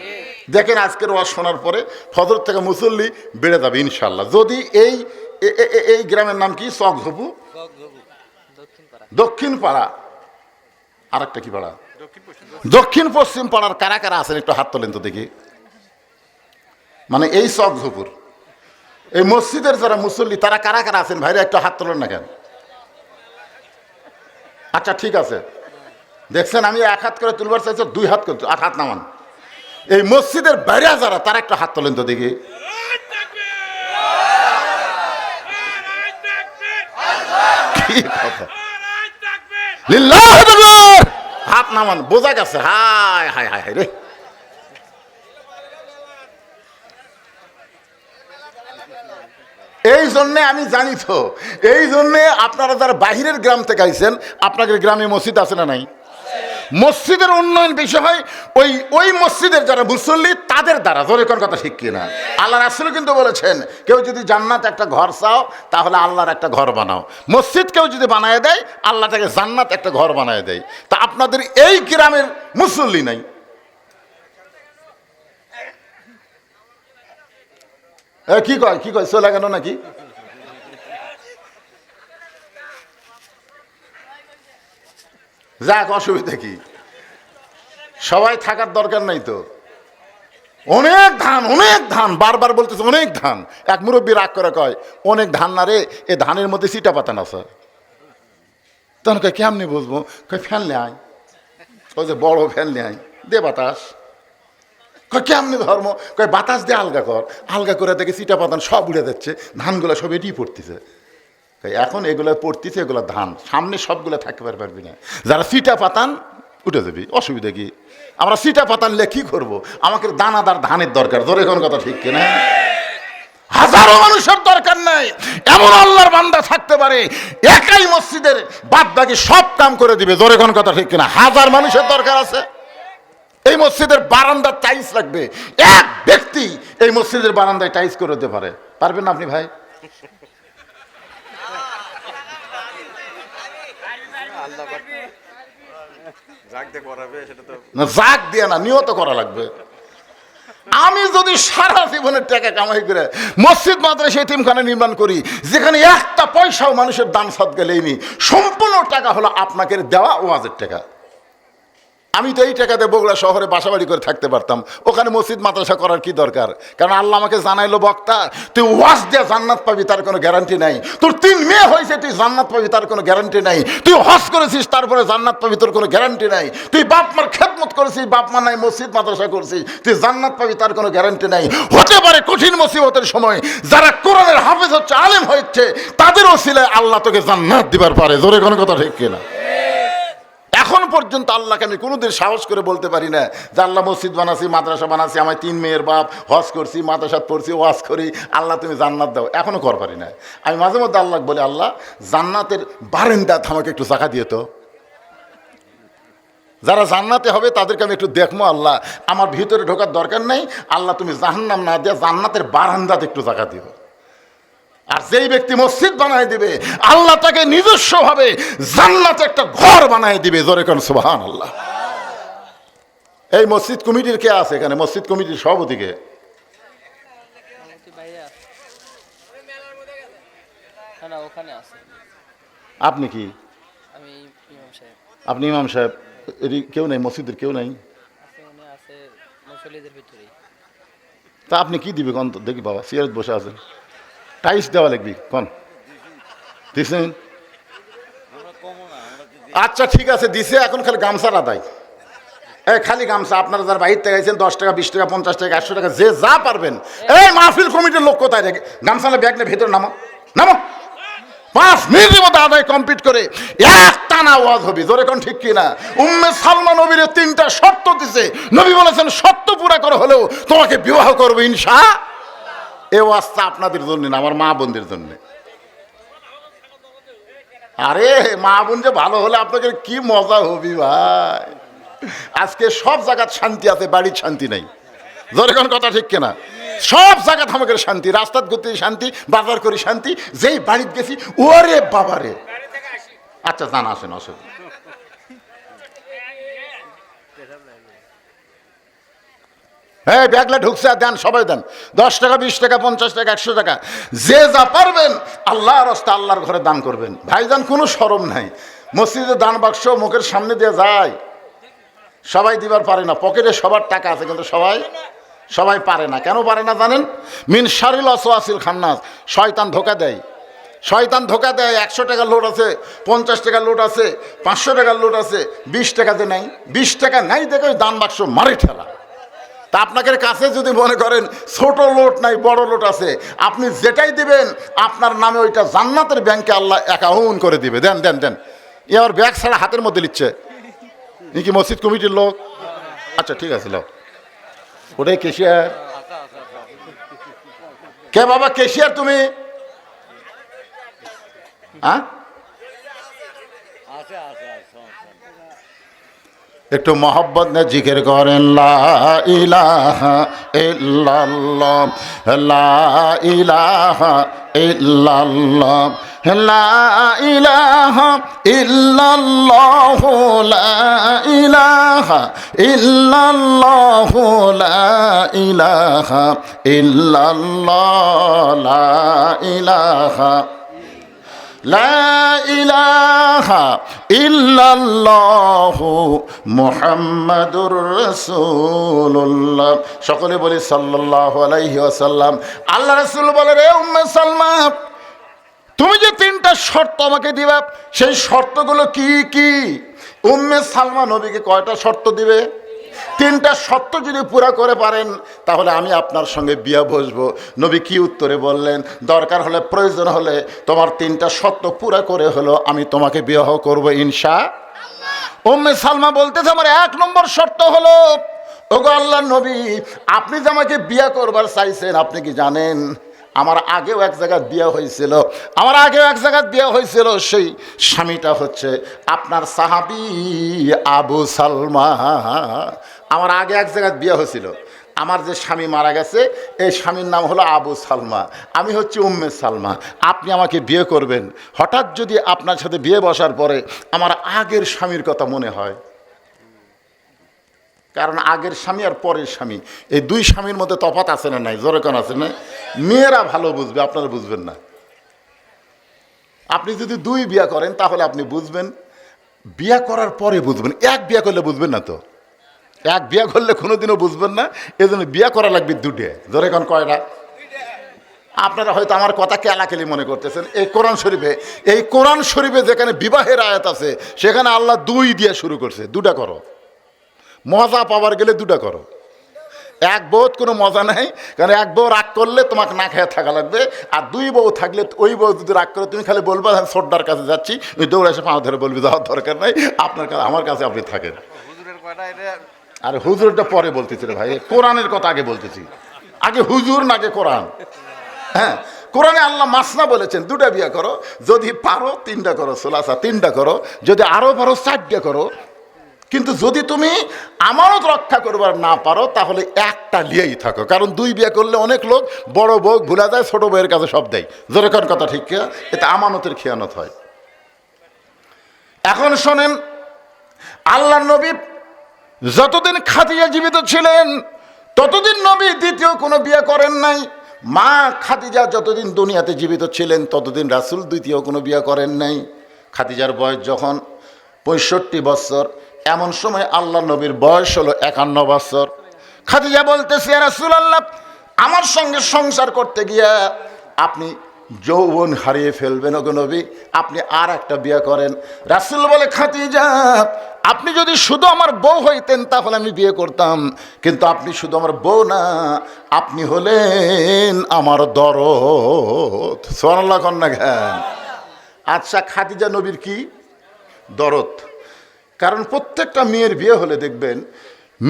দেখেন আজকের ওয়াজ শোনার পরে ফজর থেকে মুসল্লি বেড়ে যাবে ইনশাল্লাহ। যদি এই এই গ্রামের নাম কি? চকঝপু, দক্ষিণ পাড়া, আর একটা কি পাড়া? দক্ষিণ পশ্চিম পাড়ার কারা কারা আছেন একটু হাত তোলেন তো দেখি। মানে এই চকঝপুর এই মসজিদের যারা মুসল্লি তারা কারা কারা আছেন ভাইরা একটু হাত তোলেন না কেন? আচ্ছা ঠিক আছে, দেখছেন আমি এক হাত করে তুলবার চাইছি, দুই হাত করে, 8 হাত নামান। এই মসজিদের বাইরে যারা তারা একটু হাত তোলেন তো দেখি। কি কথা, হাত নামান, বোঝা গেছে। হায় হায় হায় হায় রে, এই জন্যে আমি জানি তো, এই জন্যে আপনারা যারা বাহিরের গ্রাম থেকে আইছেন, আপনাদের গ্রামে মসজিদ আছে না নাই? মসজিদের উন্নয়ন বেশি হয় ওই ওই মসজিদের যারা মুসল্লি তাদের দ্বারা, জোরে কোন কথা ঠিক কিনা? আল্লাহ রাসূল কিন্তু বলেছেন কেউ যদি জান্নাত একটা ঘর চাও তাহলে আল্লাহর একটা ঘর বানাও। মসজিদ কেউ যদি বানায় দেয় আল্লাহ তাকে জান্নাত একটা ঘর বানায় দেয়। তা আপনাদের এই গ্রামের মুসল্লি নাই, কি কয় কি কয় চলে গেল নাকি? যাক, অসুবিধা কি, সবাই থাকার দরকার নাই তো। অনেক ধান, অনেক ধান, বারবার বলতেছে অনেক ধান। এক মুরব্বী রাগ করে কয় অনেক ধান না রে, এ ধানের মধ্যে চিটা পাতান আছে। তখন কয় কেমনি বুঝবো? কয় ফ্যান লে আয়, ওই যে বড় ফ্যান লে আয়, দে বাতাস। কয় কেমনি ধর্ম? কয় বাতাস দিয়ে আলগা কর, আলগা করে দেখে চিটা পাতান সব উড়ে যাচ্ছে, ধানগুলো সব এটি পড়তেছে। এখন এগুলো পড়তেছে, এগুলো ধান, সামনে সবগুলো থাকতে পারবি না। যারা চিটা পাতান উঠে যাবি, অসুবিধা কি? আমরা চিটা পাতানলে কি করবো? আমাকে দানাদার ধানের দরকার, জোরে কোন কথা ঠিক কিনা? হাজারো মানুষের দরকার নাই, এমন আল্লাহর বান্দা থাকতে পারে একাই মসজিদের বাদ বাকি সব কাম করে দিবে, জোরে কোন কথা ঠিক কিনা? হাজার মানুষের দরকার আছে। এই মসজিদের বারান্দার টাইলস লাগবে, এক ব্যক্তি এই মসজিদের বারান্দায় টাইলস করে দিতে পারে, পারবেন না আপনি ভাই? জাগ দিয়ে না, নিয়ত করা লাগবে। আমি যদি সারা জীবনের টাকা কামাই করে মসজিদ মাদ্রাসা এতিমখানা নির্মাণ করি, যেখানে একটা পয়সাও মানুষের দান সদকা লেইনি, সম্পূর্ণ টাকা হলো আপনাকে দেওয়া ওয়াজের টাকা। আমি তো এই টাকাতে বগুড়া শহরে বাসাবাড়ি করে থাকতে পারতাম, ওখানে মসজিদ মাদ্রাসা করার কি দরকার? কারণ আল্লাহ আমাকে জানাইলো বক্তা তুই ওয়াজ দিয়ে জান্নাত পাবি তার কোনো গ্যারান্টি নাই, তোর 3 মেয়ে হয়েছে তুই জান্নাত পাবি তার কোনো গ্যারান্টি নাই, তুই হজ করেছিস তারপরে জান্নাত পাবি তোর কোনো গ্যারান্টি নাই, তুই বাপ মার খেদমত করেছিস, বাপ মা নাই মসজিদ মাদ্রাসা করছিস, তুই জান্নাত পাবি তার কোনো গ্যারান্টি নাই। হতে পারে কঠিন মুসিবতের সময় যারা কোরআনের হাফেজ হচ্ছে, আলেম হচ্ছে, তাদের ওসিলায় আল্লাহ তোকে জান্নাত দিবার পারে, জোরে কোনো কথা ঠিক কিনা? এখন পর্যন্ত আল্লাহকে আমি কোনোদিন সাহস করে বলতে পারি না যে আল্লাহ মসজিদ বানাচ্ছি, মাদ্রাসা বানাচ্ছি, আমার 3 মেয়ের বাপ, হজ করছি, মাদ্রাসাত পড়ছি, ওয়াজ করি, আল্লাহ তুমি জান্নাত দাও, এখনো কর পারি না। আমি মাঝে মধ্যে আল্লাহ বলি আল্লাহ জান্নাতের বারান্দাত আমাকে একটু জায়গা দিয়ে তো, যারা জান্নাতে হবে তাদেরকে আমি একটু দেখবো। আল্লাহ আমার ভিতরে ঢোকার দরকার নেই, আল্লাহ তুমি জাহান্নাম না দিয়ে জান্নাতের বারান্দাতে একটু জায়গা দিও। আর যেই ব্যক্তি মসজিদ বানায় দিবে আল্লাহ তাকে নিজস্বভাবে জান্নাতে একটা ঘর বানায় দিবে, জোরে কোন সুবহানাল্লাহ। এই মসজিদ কমিটির কে আছে এখানে? মসজিদ কমিটির সভাপতি কে? আপনি কি? আপনি ইমাম সাহেব? কেউ নাই মসজিদের, কেউ নাই? তা আপনি কি দিবে কন? দেখি বাবা সিয়ারত বসে আছেন, টাইলস দেওয়া লাগবি কন দিছেন? আচ্ছা ঠিক আছে দিছে, এখন খালি গামছার আদায়, এই খালি গামছা। আপনারা যারা বাহির থেকে গেছেন 10 টাকা 20 টাকা 50 টাকা 100 টাকা যে যা পারবেন। এই মাহফিল কমিটির লোক কোথায় রেখে গামছালা ব্যাগ নিয়ে ভেতরে নামো, নামো। 5 মিনিটের মধ্যে আদায় কমপ্লিট করে এক টানা ওয়াজ হবে, জোরে কোন ঠিক কিনা? উম্মে সালমা নবীর 3টা শর্ত দিছে, নবী বলেছেন শর্ত পুরা করে হলেও তোমাকে বিবাহ করবো ইনশাআল্লাহ। এই ওয়াজটা আপনাদের জন্য না, আমার মা বোনদের জন্য। আরে মা বোন যে ভালো হলে আপনাকে কি মজা হবি ভাই। আজকে সব জায়গায় শান্তি আছে, বাড়ির শান্তি নাই। জোরে কোন কথা ঠিক কিনা? সব জায়গা আমাদের শান্তি, রাস্তাত ঘুরতে শান্তি, বাজার করি শান্তি, যেই বাড়িতে গেছি ওরে বাবারে। আচ্ছা জানা আসেন আসেন। হ্যাঁ ব্যাগলা ঢুকছে, দেন সবাই দেন, 10 টাকা 20 টাকা 50 টাকা 100 টাকা, যে যা পারবেন আল্লাহর রাস্তা আল্লাহর ঘরে দান করবেন। ভাইজান কোনো শরম নাই, মসজিদে দান বাক্স মুখের সামনে দিয়ে যায়, সবাই দিবার পারে না, পকেটে সবার টাকা আছে কিন্তু সবাই পারে না। কেন পারে না জানেন? মিন শারিল ওয়াসওয়াসিল খান্নাস, শয়তান ধোকা দেয়। শয়তান ধোকা দেয়। 100 টাকার লোট আছে, 50 টাকার লোট আছে, 500 টাকার লোট আছে, 20 টাকাতে নাই, 20 টাকা নাই দেখে ওই দান বাক্স মারে ঠেলা। তা আপনাদের কাছে যদি মনে করেন ছোট লোট নাই বড় লোট আছে, আপনি যেটাই দিবেন আপনার নামে ওইটা জান্নাতের ব্যাংকে আল্লাহ অ্যাকাউন্ট করে দিবে। দেন দেন দেন। এ আবার ব্যাগ ছাড়া হাতের মধ্যে নিচ্ছে, নি কি মসজিদ কমিটির লোক? আচ্ছা ঠিক আছে, লোক ওটাই কেশিয়ার। কে বাবা কেশিয়ার তুমি? হ্যাঁ একটু মহব্বত না জিকির করেন, লা ইলাহা ইল্লাল্লাহ, লা ইলাহা ইল্লাল্লাহ, লা ইলাহা ইল্লাল্লাহ, লা ইলাহা ইল্লাল্লাহ, লা ইলাহা ইল্লাল্লাহ, লা ইলাহা লা ইলাহা ইল্লাল্লাহু মুহাম্মাদুর রাসূলুল্লাহ। সকলে বলি সাল্লাল্লাহু আলাইহি ওয়াসাল্লাম। আল্লাহ রাসূল বলে, রে উম্মে সালমা, তুমি যে 3টা শর্ত আমাকে দিবা, সেই শর্তগুলো কি কি? উম্মে সালমা নবীকে কয়টা শর্ত দিবে? 3টা শর্ত যদি পুরা করে পারেন তাহলে আমি আপনার সঙ্গে বিয়া বসবো। নবী কি উত্তরে বললেন? দরকার হলে প্রয়োজন হলে তোমার 3টা শর্ত পুরা করে হলো আমি তোমাকে বিবাহ করব ইনশাআল্লাহ। উম্মে সালমা বলতেছে, আমার 1 নম্বর শর্ত হলো, ওগো আল্লাহর নবী, আপনি যে আমাকে বিয়া করবার চাইছেন, আপনি কি জানেন আমার আগেও এক জায়গায় বিয়ে হয়েছিল, সেই স্বামীটা হচ্ছে আপনার সাহাবী আবু সালমা। আমার আগে এক জায়গায় বিয়ে হয়েছিল, আমার যে স্বামী মারা গেছে এই স্বামীর নাম হলো আবু সালমা, আমি হচ্ছে উম্মে সালমা। আপনি আমাকে বিয়ে করবেন। হঠাৎ যদি আপনার সাথে বিয়ে বসার পরে আমার আগের স্বামীর কথা মনে হয়, কারণ আগের স্বামী আর পরের স্বামী এই 2 স্বামীর মধ্যে তফাৎ আছে না নাই? জোরে কোন আছে না? মেয়েরা ভালো বুঝবে, আপনারা বুঝবেন না। আপনি যদি 2 বিয়া করেন তাহলে আপনি বুঝবেন, বিয়া করার পরে বুঝবেন। 1 বিয়া করলে বুঝবেন না তো, 1 বিয়া করলে কোনোদিনও বুঝবেন না। এই জন্য বিয়া করা লাগবে 2টে। জোরে কোন কয়টা? আপনারা হয়তো আমার কথা কেলাকেলি মনে করতেছেন। এই কোরআন শরীফে যেখানে বিবাহের আয়াত আছে সেখানে আল্লাহ 2 দিয়ে শুরু করছে। 2টা করো, মজা পাওয়ার গেলে 2টা করো। 1 বউ কোনো মজা নাই, কারণ 1 বউ রাগ করলে তোমাকে না খেয়ে থাকা লাগবে, আর 2 বউ থাকলে ওই বউ যদি রাগ করে তুমি খালি বলবা আমি ছোট্টার কাছে যাচ্ছি, ওই দৌড়ে এসে পাও ধরে বলবি যাওয়ার দরকার নাই, আপনার কাছে আমার কাছে আপনি থাকেন। আরে হুজুরটা পরে বলতেছি রে ভাই, কোরআনের কথা আগে বলতেছি। আগে হুজুর না আগে কোরআন। হ্যাঁ, কোরআনে আল্লাহ মাসনা বলেছেন 2টা বিয়ে করো, যদি পারো 3টা করো, সোলাসা 3টা করো, যদি আরো পারো 4টা করো। কিন্তু যদি তুমি আমানত রক্ষা করবার না পারো তাহলে 1টা নিয়েই থাকো, কারণ 2 বিয়ে করলে অনেক লোক বড় বউ ভুলে যায়, ছোট বউয়ের কাছে সব দেয়। যেরকম কথা ঠিক, এটা আমানতের খেয়ানত হয়। এখন শোনেন, আল্লাহর নবী যতদিন খাদিজা জীবিত ছিলেন ততদিন নবী দ্বিতীয় কোনো বিয়ে করেন নাই। মা খাদিজা যতদিন দুনিয়াতে জীবিত ছিলেন ততদিন রাসূল দ্বিতীয় কোনো বিয়ে করেন নাই। খাদিজার বয়স যখন 65 বছর, এমন সময় আল্লাহ নবীর বয়স হলো 51 বছর। খাদিজা বলতেছে, ইয়া রাসূলুল্লাহ, আমার সঙ্গে সংসার করতে গিয়া আপনি যৌবন হারিয়ে ফেলবেন, ওগো নবী, আপনি আর একটা বিয়ে করেন। রাসূল বলে, খাদিজা, আপনি যদি শুধু আমার বউ হইতেন তাহলে আমি বিয়ে করতাম, কিন্তু আপনি শুধু আমার বউ না, আপনি হলেন আমার দরদ। সুবহানাল্লাহ কন্যা জ্ঞান। আচ্ছা, খাদিজা নবীর কি দরদ? কারণ প্রত্যেকটা মেয়ের বিয়ে হলে দেখবেন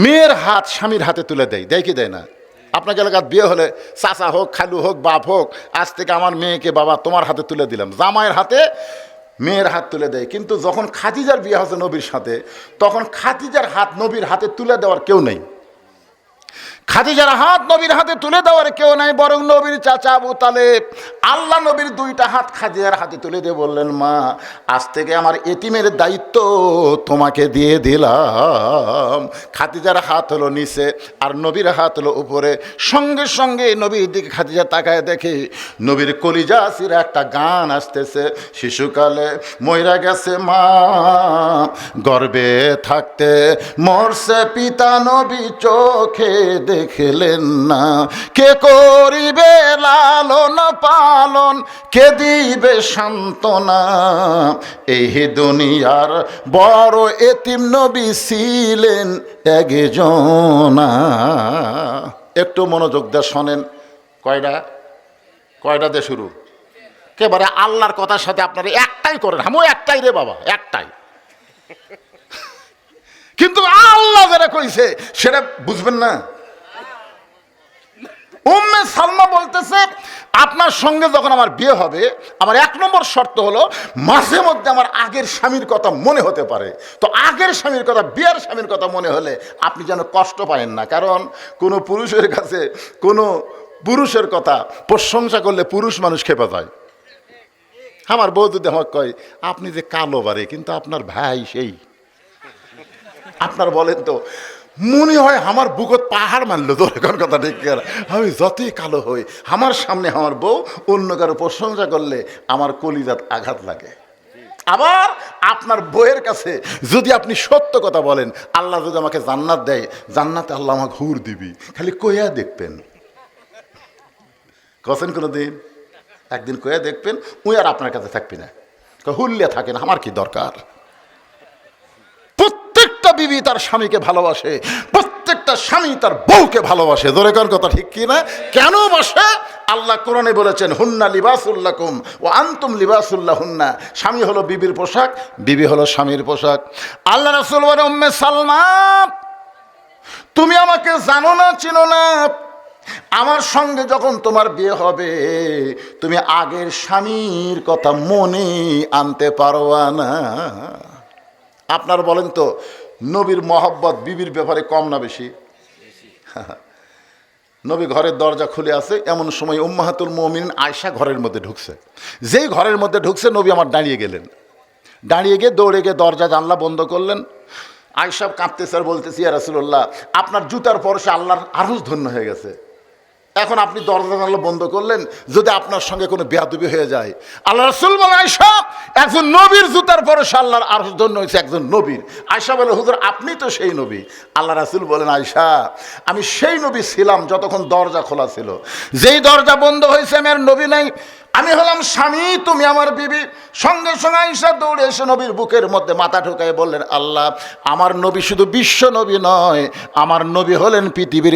মেয়ের হাত স্বামীর হাতে তুলে দেয় কি দেয় না? আপনাকে এলাকার বিয়ে হলে চাচা হোক, খালু হোক, বাপ হোক, আজ থেকে আমার মেয়েকে বাবা তোমার হাতে তুলে দিলাম। জামাইয়ের হাতে মেয়ের হাত তুলে দেয়। কিন্তু যখন খাদিজার বিয়ে হচ্ছে নবীর সাথে, তখন খাদিজার হাত নবীর হাতে তুলে দেওয়ার কেউ নেই। খাদিজার হাত নবীর হাতে তুলে দেওয়ার কেউ নাই, বরং নবীর চাচা আবু তালেব আল্লাহ নবীর দুইটা হাত খাদিজার হাতে তুলে দিয়ে বললেন, মা আজ থেকে আমার এতিমের দায়িত্ব তোমাকে দিয়ে দিলাম। খাদিজার হাত হলো নিচে আর নবীর হাত হলো উপরে। সঙ্গে সঙ্গে নবীর দিকে খাদিজা তাকায় দেখে নবীর কলিজা সিরা একটা গান আসতেছে, শিশুকালে মইরা গেছে মা, গর্বে থাকতে মরছে পিতা, নবী চোখে দেখলেন না, কে করিবে লালন পালন, কে দিবে সান্ত্বনা, এই দুনিয়ার বড় এতিম নবী ছিলেন একজনা। একটু মনোযোগ দিয়ে শোনেন। কয়টা দিয়ে শুরু? একেবারে আল্লাহর কথার সাথে আপনারা একটাই করেন। আমিও একটাই রে বাবা, একটাই। কিন্তু আল্লাহ যারা কইছে সেটা বুঝবেন না। উম্মে সালমা বলতেছে, আপনার সঙ্গে যখন আমার বিয়ে হবে, আমার 1 নম্বর শর্ত হলো মাঝে মধ্যে আমার আগের স্বামীর কথা মনে হতে পারে। তো আগের স্বামীর কথা, বিয়ের স্বামীর কথা মনে হলে আপনি যেন কষ্ট পায়েন না। কারণ কোনো পুরুষের কাছে কোনো পুরুষের কথা প্রশংসা করলে পুরুষ মানুষ খেপে যায়। আমার বউ যদি আমাকে কয়, আপনি যে কালো বারে কিন্তু আপনার ভাই সেই, আপনার বলেন তো মনে হয় আমার বুকত পাহাড় মানলো। তোর এখন কথা ঠিক, আমি যতই কালো হই আমার সামনে আমার বউ অন্য কারো প্রশংসা করলে আমার কলিজাত আঘাত লাগে। আবার আপনার বউয়ের কাছে যদি আপনি সত্য কথা বলেন, আল্লাহ যদি আমাকে জান্নাত দেয়, জান্নাতে আল্লাহ আমাকে হুর দিবি, খালি কইয়া দেখবেন। কছেন কোনো দিন একদিন কইয়া দেখবেন, ওই আর আপনার কাছে থাকবি না, হুল্লিয়া থাকেন, আমার কি দরকার। প্রত্যেকটা বিবি তার স্বামীকে ভালোবাসে, প্রত্যেকটা স্বামী তার বউকে ভালোবাসে। দরেকার কথা ঠিক কিনা? কেন বাসে? আল্লাহ কোরআনে বলেছেন, হুন্না লিবাসুল্লাকুম ও আনতুম লিবাসুল্লাহুন্না। স্বামী হলো বিবির পোশাক, বিবি হলো স্বামীর পোশাক। আল্লাহ রাসূল বলেন, উম্মে সালমা তুমি আমাকে জানো না, চিনো না, আমার সঙ্গে যখন তোমার বিয়ে হবে তুমি আগের স্বামীর কথা মনে আনতে পারবা না। আপনার বলেন তো, নবীর মহব্বত বিবির ব্যাপারে কম না বেশি? নবী ঘরের দরজা খুলে আছে, এমন সময় উম্মাহাতুল মুমিনিন আয়েশা ঘরের মধ্যে ঢুকছে। যেই ঘরের মধ্যে ঢুকছে নবী আমার দাঁড়িয়ে গেলেন। দাঁড়িয়ে গিয়ে দৌড়ে গিয়ে দরজা জানলা বন্ধ করলেন। আয়েশা কাঁপতেছে আর বলতেছি, ইয়া রাসূলুল্লাহ, আপনার জুতার পরশে আল্লাহর আরশ ধন্য হয়ে গেছে। এখন আপনি দরজা জানলা বন্ধ করলেন, যদি আপনার সঙ্গে কোনো বেয়াদবি হয়ে যায়। আল্লাহ রাসূল বলে, আয়েশা একজন নবীর জুতার পরশে আল্লাহর আরশ ধন্য হয়েছে একজন নবীর। আয়েশা বলে, হুজুর আপনি তো সেই নবী। আল্লাহ রাসূল বলেন, আয়েশা আমি সেই নবী ছিলাম যতক্ষণ দরজা খোলা ছিল, যেই দরজা বন্ধ হয়েছে আমি আর নবী নাই, আমি হলাম স্বামী, তুমি আমার বিবি। সঙ্গে সঙ্গে আয়েশা দৌড়ে এসে নবীর বুকের মধ্যে মাথা ঢুকায় বললেন, আল্লাহ আমার নবী শুধু বিশ্ব নবী নয়, আমার নবী হলেন পৃথিবীর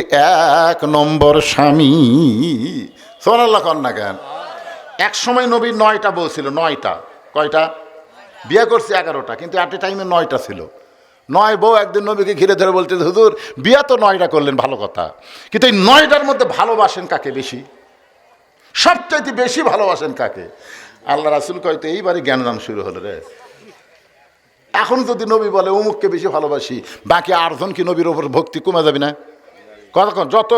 1 নম্বর স্বামী। সুবহানাল্লাহ কন না কেন? এক সময় নবীর 9টা বউ ছিল। 9টা। কয়টা? বিয়ে করছে 11টা, কিন্তু অ্যাট এ টাইমে 9টা ছিল। 9 বউ একদিন নবীকে ঘিরে ধরে বলতে, হুজুর বিয়া তো 9টা করলেন, ভালো কথা, কিন্তু এই 9টার মধ্যে ভালোবাসেন কাকে বেশি? সবচাইতে বেশি ভালোবাসেন কাকে? আল্লাহ রাসূল কয়, তো এইবারই জ্ঞানদান শুরু হলো রে। এখন যদি নবী বলে অমুককে বেশি ভালোবাসি, বাকি 8জন কি নবীর ওপর ভক্তি কমে যাবে না? কতক্ষণ যত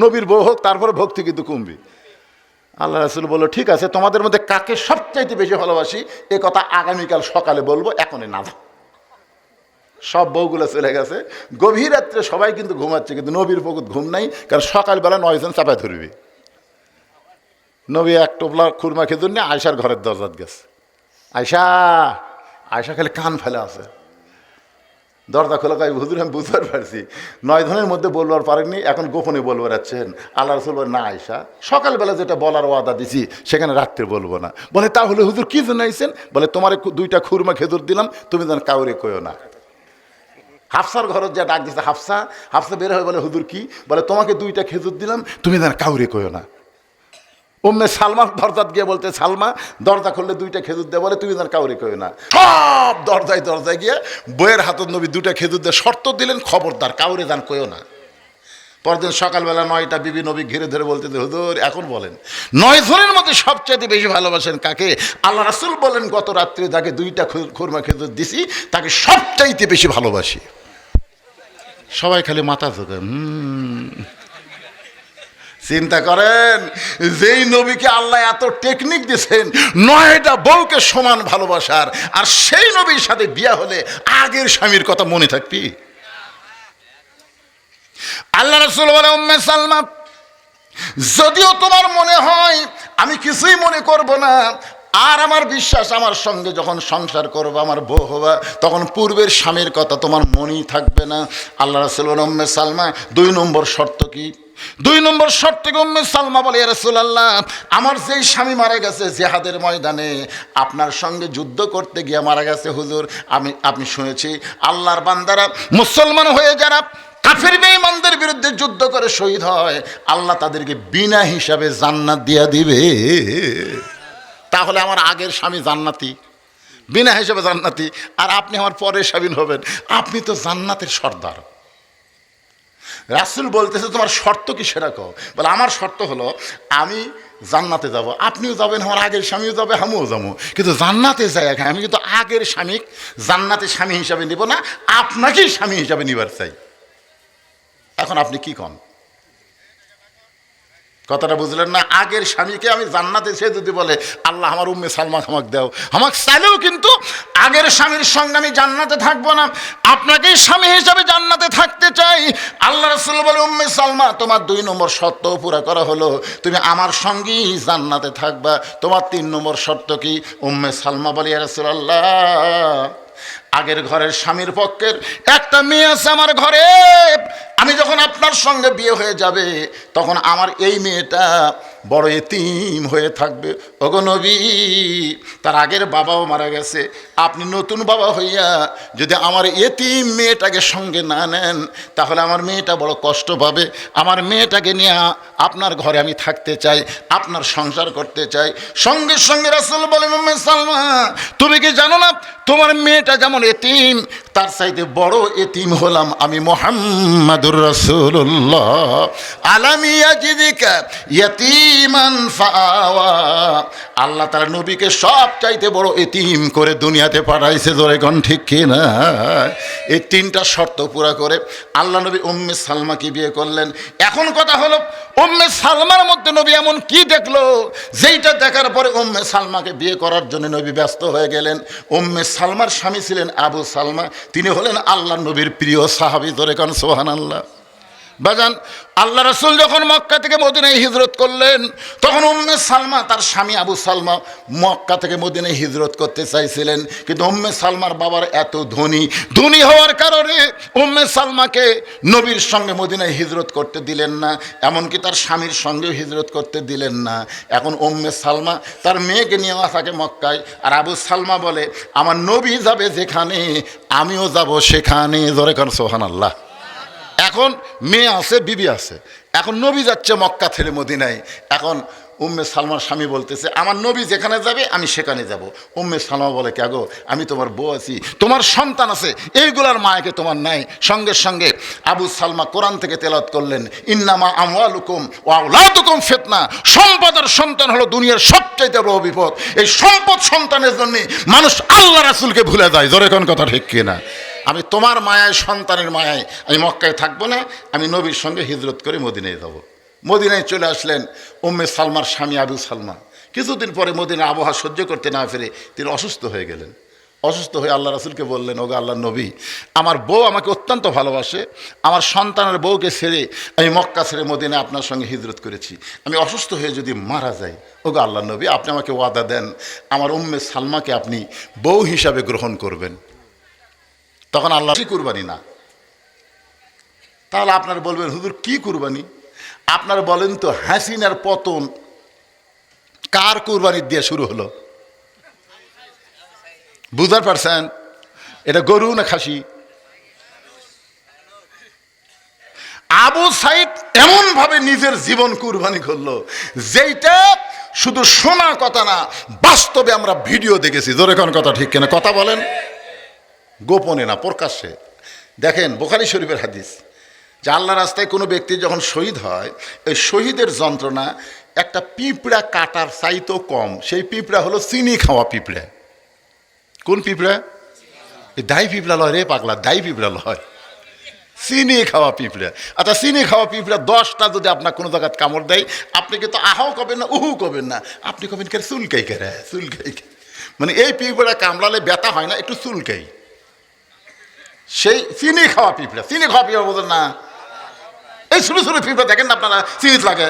নবীর বউ হোক তারপরে ভক্তি কিন্তু কমবে। আল্লাহ রাসূল বলল, ঠিক আছে, তোমাদের মধ্যে কাকে সবচাইতে বেশি ভালোবাসি এ কথা আগামীকাল সকালে বলবো, এখনই না। সব বউগুলো চলে গেছে। গভীর রাত্রে সবাই কিন্তু ঘুমাচ্ছে, কিন্তু নবীর পকুত ঘুম নাই, কারণ সকালবেলা 9 জন চাপায় ধরবে। নবী 1 টোপলা খুরমা খেজুর নিয়ে আয়েশার ঘরের দরজাত গেছে। আয়েশা খালি কান ফেলে আছে। দরজা খোলা, কয় হুজুর আমি বুঝতে পারছি 9 জনের মধ্যে বলবার পারেননি, এখন গোপনে বলবার যাচ্ছেন। আল্লাহ রাসূল বলেন, না আয়েশা, সকালবেলা যেটা বলার ওয়াদা দিছি সেখানে রাত্রে বলবো না। বলে তাহলে হুজুর কি জন্য আইছেন? বলে তোমার 2টা খুরমা খেজুর দিলাম, তুমি যেন কাউরে কইও না। হাফসার ঘর যা ডাক দিচ্ছে, হাফসা বের হয়ে বলে, হুজুর কি? বলে তোমাকে 2টা খেজুর দিলাম, তুমি যেন কাউরে কইও না। উম্মে সালমা দরজাত গিয়ে বলতে, সালমা দরজা খুললে 2টা খেজুর দেয়, বলে তুমি যেন কাউরে কইও না। সব দরজায় গিয়ে বইয়ের হাতত নবী 2টা খেজুর দিয়ে শর্ত দিলেন, খবরদার কাউরে যেন কইও না। পরদিন সকালবেলা 9টা বিবি নবী ঘিরে ধরে বলতে, হুজুর এখন বলেন 9 জনের মধ্যে সবচেয়ে বেশি ভালোবাসেন কাকে? আল্লাহ রাসূল বলেন, গত রাত্রে যাকে 2টা খুরমা খেজুর দিছি তাকে সবচাইতে বেশি ভালোবাসি। সবাই খালি মাথা ঝোঁকেন। চিন্তা করেন, যেই নবীকে আল্লাহ এত টেকনিক দিয়েছেন 9টা বউকে সমান ভালোবাসার, আর সেই নবীর সাথে বিয়া হলে আগের স্বামীর কথা মনে থাকবি? আল্লাহ রাসূল বলে, উম্মে সালমা, যদিও তোমার মনে হয় আমি কিছুই মনে করব না, আর আমার বিশ্বাস আমার সঙ্গে যখন সংসার করবো, আমার বউ হবা, তখন পূর্বের স্বামীর কথা তোমার মনেই থাকবে না। আল্লাহ রাসূল বলেন, উম্মে সালমা, 2 নম্বর শর্ত কি? 2 নম্বর শর্ত কি? উম্মে সালমা বলে, ইয়া রাসূলুল্লাহ, আমার যেই স্বামী মারা গেছে জিহাদের ময়দানে, আপনার সঙ্গে যুদ্ধ করতে গিয়ে মারা গেছে হুজুর। আপনি শুনেছি আল্লাহর বান্দারা মুসলমান হয়ে যারা কাফের বেঈমানদের বিরুদ্ধে যুদ্ধ করে শহীদ হয়, আল্লাহ তাদেরকে বিনা হিসাবে জান্নাত দিয়ে দিবে। তাহলে আমার আগের স্বামী জান্নাতি, বিনা হিসাবে জান্নাতি, আর আপনি আমার পরের স্বামী হবেন। আপনি তো জান্নাতের সর্দার। রাসূল বলতেছে, তোমার শর্ত কি সেটা কও? বলে, আমার শর্ত হলো আমি জান্নাতে যাব, আপনিও যাবেন, আমার আগের স্বামীও যাবে, আমিও যাবো, কিন্তু জান্নাতে যাই আমি কিন্তু আগের স্বামী জান্নাতের স্বামী হিসাবে নিব না, আপনাকেই স্বামী হিসাবে নিবার চাই। এখন আপনি কি কন? কথাটা বুঝলেন না? আগের স্বামীকে আমি জান্নাতে, সে যদি বলে আল্লাহ আমার উম্মে সালমা আমাকে দাও, আমাকে চাইলেও কিন্তু আগের স্বামীর সঙ্গে আমি জান্নাতে থাকবো না, আপনাকেই স্বামী হিসাবে জান্নাতে থাকতে চাই। আল্লাহ রাসূল বলে, উম্মে সালমা, তোমার 2 নম্বর শর্ত পুরা করা হলো, তুমি আমার সঙ্গেই জান্নাতে থাকবা। তোমার 3 নম্বর শর্ত কি? উম্মে সালমা বলে, ইয়া রাসূলুল্লাহ, আগের ঘরের স্বামীর পক্ষের একটা মেয়ে আছে আমার ঘরে, আমি যখন আপনার সঙ্গে বিয়ে হয়ে যাবে তখন আমার এই মেয়েটা বড় এতিম হয়ে থাকবে। ওগো নবী, তার আগের বাবাও মারা গেছে, আপনি নতুন বাবা হইয়া যদি আমার এতিম মেয়েটাকে সঙ্গে না নেন তাহলে আমার মেয়েটা বড় কষ্ট পাবে। আমার মেয়েটাকে নিয়ে আপনার ঘরে আমি থাকতে চাই, আপনার সংসার করতে চাই। সঙ্গে সঙ্গে রাসূল বলেন, উম্মে সালমা, তুমি কি জানো না তোমার মেয়েটা যেমন এতিম, তার চাইতে বড় এতিম হলাম আমি মুহাম্মাদুর রাসূলুল্লাহ। আলাম ইয়াজিদিকা ইয়াতীমান ফাআওয়া। আল্লাহ তাআলা নবীকে সব চাইতে বড় এতিম করে দুনিয়াতে পাঠাইছে। জোরে কোন ঠিক কি না? এই 3টা শর্ত পুরা করে আল্লাহ নবী উম্মে সালমাকে বিয়ে করলেন। এখন কথা হলো, উম্মে সালমার মধ্যে নবী এমন কি দেখলো যেইটা দেখার পরে উম্মে সালমাকে বিয়ে করার জন্য নবী ব্যস্ত হয়ে গেলেন। উম্মে সালমার স্বামী ছিলেন আবু সালমা, তিনি হলেন আল্লাহ নবীর প্রিয় সাহাবী। জোরে কোন সুবহানাল্লাহ। বাজান, আল্লাহ রাসূল যখন মক্কা থেকে মদিনায় হিজরত করলেন তখন উম্মে সালমা, তার স্বামী আবু সালমা, মক্কা থেকে মদিনায় হিজরত করতে চাইছিলেন, কিন্তু উম্মে সালমার বাবার এত ধনী হওয়ার কারণে উম্মে সালমাকে নবীর সঙ্গে মদিনায় হিজরত করতে দিলেন না, এমনকি তার স্বামীর সঙ্গেও হিজরত করতে দিলেন না। এখন উম্মে সালমা তার মেয়েকে নিয়ে থাকে মক্কায়, আর আবু সালমা বলে, আমার নবী যাবে যেখানে আমিও যাব সেখানে। জোরে কোন সুবহানাল্লাহ। এখন মেয়ে আছে, বিবি আছে, এখন নবী যাচ্ছে মক্কা ছেড়ে মদিনায়। এখন উম্মে সালমার স্বামী বলতেছে, আমার নবী যেখানে যাবে আমি সেখানে যাব। উম্মে সালমা বলে, কে গো, আমি তোমার বউ আছি, তোমার সন্তান আছে, এইগুলার মায়াকে তোমার নাই। সঙ্গে সঙ্গে আবু সালমা কোরআন থেকে তেলাওয়াত করলেন, ইন্নামা আমওয়ালুকুম ওয়া আওলাদুকুম ফিতনা। সম্পদ আর সন্তান হলো দুনিয়ার সবচাইতে বড় বিপদ। এই সম্পদ সন্তানের জন্য মানুষ আল্লাহ রাসূলকে ভুলে যায়। জোরে কোন কথা ঠিক কিনা? আমি তোমার মায়ায়, সন্তানের মায়ায় আমি মক্কায় থাকবো না, আমি নবীর সঙ্গে হিজরত করে মদিনায় যাব। মদিনায় চলে আসলেন উম্মে সালমার স্বামী আবু সালমা। কিছুদিন পরে মদিনার আবহাওয়া সহ্য করতে না পেরে তিনি অসুস্থ হয়ে গেলেন। অসুস্থ হয়ে আল্লাহ রাসূলকে বললেন, ওগো আল্লাহর নবী, আমার বউ আমাকে অত্যন্ত ভালোবাসে, আমার সন্তানের বউকে ছেড়ে আমি মক্কা ছেড়ে মদিনায় আপনার সঙ্গে হিজরত করেছি, আমি অসুস্থ হয়ে যদি মারা যাই, ওগো আল্লাহর নবী, আপনি আমাকে ওয়াদা দেন আমার উম্মে সালমাকে আপনি বউ হিসাবে গ্রহণ করবেন। তখন আল্লাহ, কুরবানি না। তাহলে আপনারা বলবেন, হুজুর কি কুরবানি? আপনারা বলেন তো, হাসিনার পতন কার কুরবানি দিয়ে শুরু হলো? বুঝতে পারছেন? এটা গরু না খাসি? আবু সাইদ এমন ভাবে নিজের জীবন কুরবানি করলো যেইটা শুধু শোনা কথা না, বাস্তবে আমরা ভিডিও দেখেছি। জোরে কোন কথা ঠিক কিনা? কথা বলেন। গোপনে না, প্রকাশ্যে। দেখেন বুখারী শরীফের হাদিস, যে আল্লাহ রাস্তায় কোনো ব্যক্তি যখন শহীদ হয়, এই শহীদের যন্ত্রণা একটা পিঁপড়া কাটার চাইতেও কম। সেই পিঁপড়া হলো চিনি খাওয়া পিঁপড়া। কোন পিঁপড়া? এই দাই পিঁপড়া লয় রে পাগলা, দাই পিঁপড়া লয়, চিনি খাওয়া পিঁপড়া। আচ্ছা, চিনি খাওয়া পিঁপড়া 10টা যদি আপনার কোনো জায়গায় কামড় দেয়, আপনি কিন্তু আহাও কবেন না, উহু কবেন না, আপনি কবেন কে চুলকাই কে রে, চুলকাই। মানে এই পিঁপড়া কামড়ালে ব্যথা হয় না, একটু চুলকাই। সেই চিনি খাওয়া পিঁপড়া, চিনি খাওয়া পিঁপড়া বোঝেন না? এই ছোট ছোট পিঁপড়া দেখেন না আপনারা, চিনি লাগে।